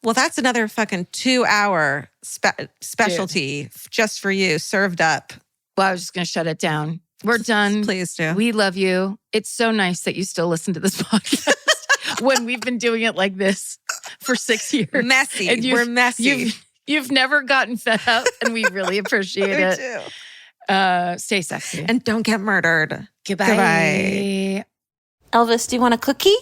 well, that's another fucking 2-hour specialty just for you, served up.
Well, I was just going to shut it down. We're done.
Please do.
We love you. It's so nice that you still listen to this podcast when we've been doing it like this for 6 years.
Messy. We're messy.
You've never gotten fed up, and we really appreciate it.
Too.
Stay sexy.
And don't get murdered.
Goodbye.
Goodbye.
Elvis, do you want a cookie?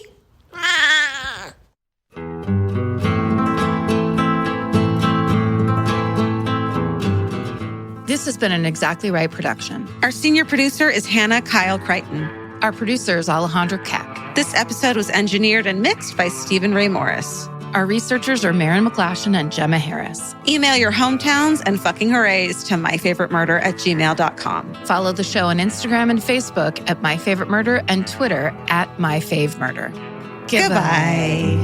This has been an Exactly Right production.
Our senior producer is Hannah Kyle Crichton.
Our producer is Alejandra Keck.
This episode was engineered and mixed by Stephen Ray Morris.
Our researchers are Maren McClashin and Gemma Harris.
Email your hometowns and fucking hoorays to myfavoritemurder@gmail.com.
Follow the show on Instagram and Facebook at myfavoritemurder and Twitter at myfavemurder.
Goodbye.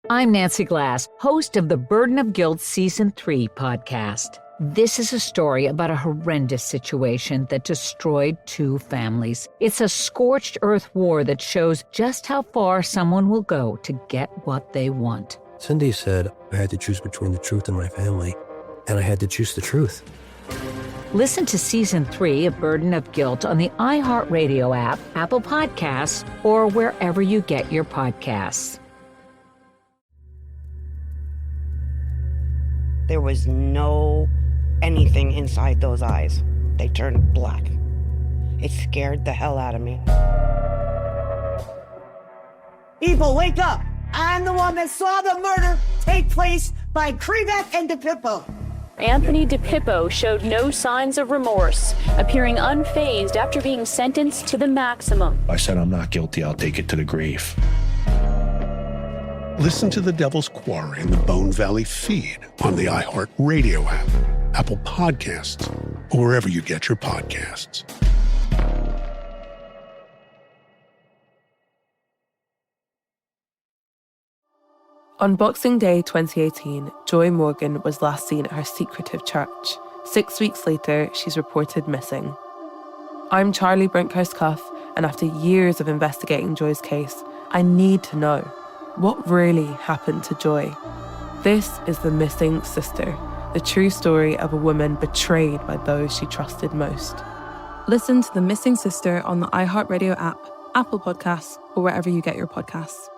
I'm Nancy Glass, host of the Burden of Guilt Season 3 podcast. This is a story about a horrendous situation that destroyed 2 families. It's a scorched earth war that shows just how far someone will go to get what they want.
Cindy said I had to choose between the truth and my family, and I had to choose the truth.
Listen to Season 3 of Burden of Guilt on the iHeartRadio app, Apple Podcasts, or wherever you get your podcasts.
There was no anything inside those eyes. They turned black. It scared the hell out of me.
People, wake up! I'm the one that saw the murder take place by Krivak and DePippo.
Anthony DePippo showed no signs of remorse, appearing unfazed after being sentenced to the maximum.
I said, I'm not guilty. I'll take it to the grave.
Listen to The Devil's Quarry in the Bone Valley feed on the iHeartRadio app, Apple Podcasts, or wherever you get your podcasts.
On Boxing Day 2018, Joy Morgan was last seen at her secretive church. 6 weeks later, she's reported missing. I'm Charlie Brinkhurst-Cuff, and after years of investigating Joy's case, I need to know. What really happened to Joy? This is The Missing Sister, the true story of a woman betrayed by those she trusted most. Listen to The Missing Sister on the iHeartRadio app, Apple Podcasts, or wherever you get your podcasts.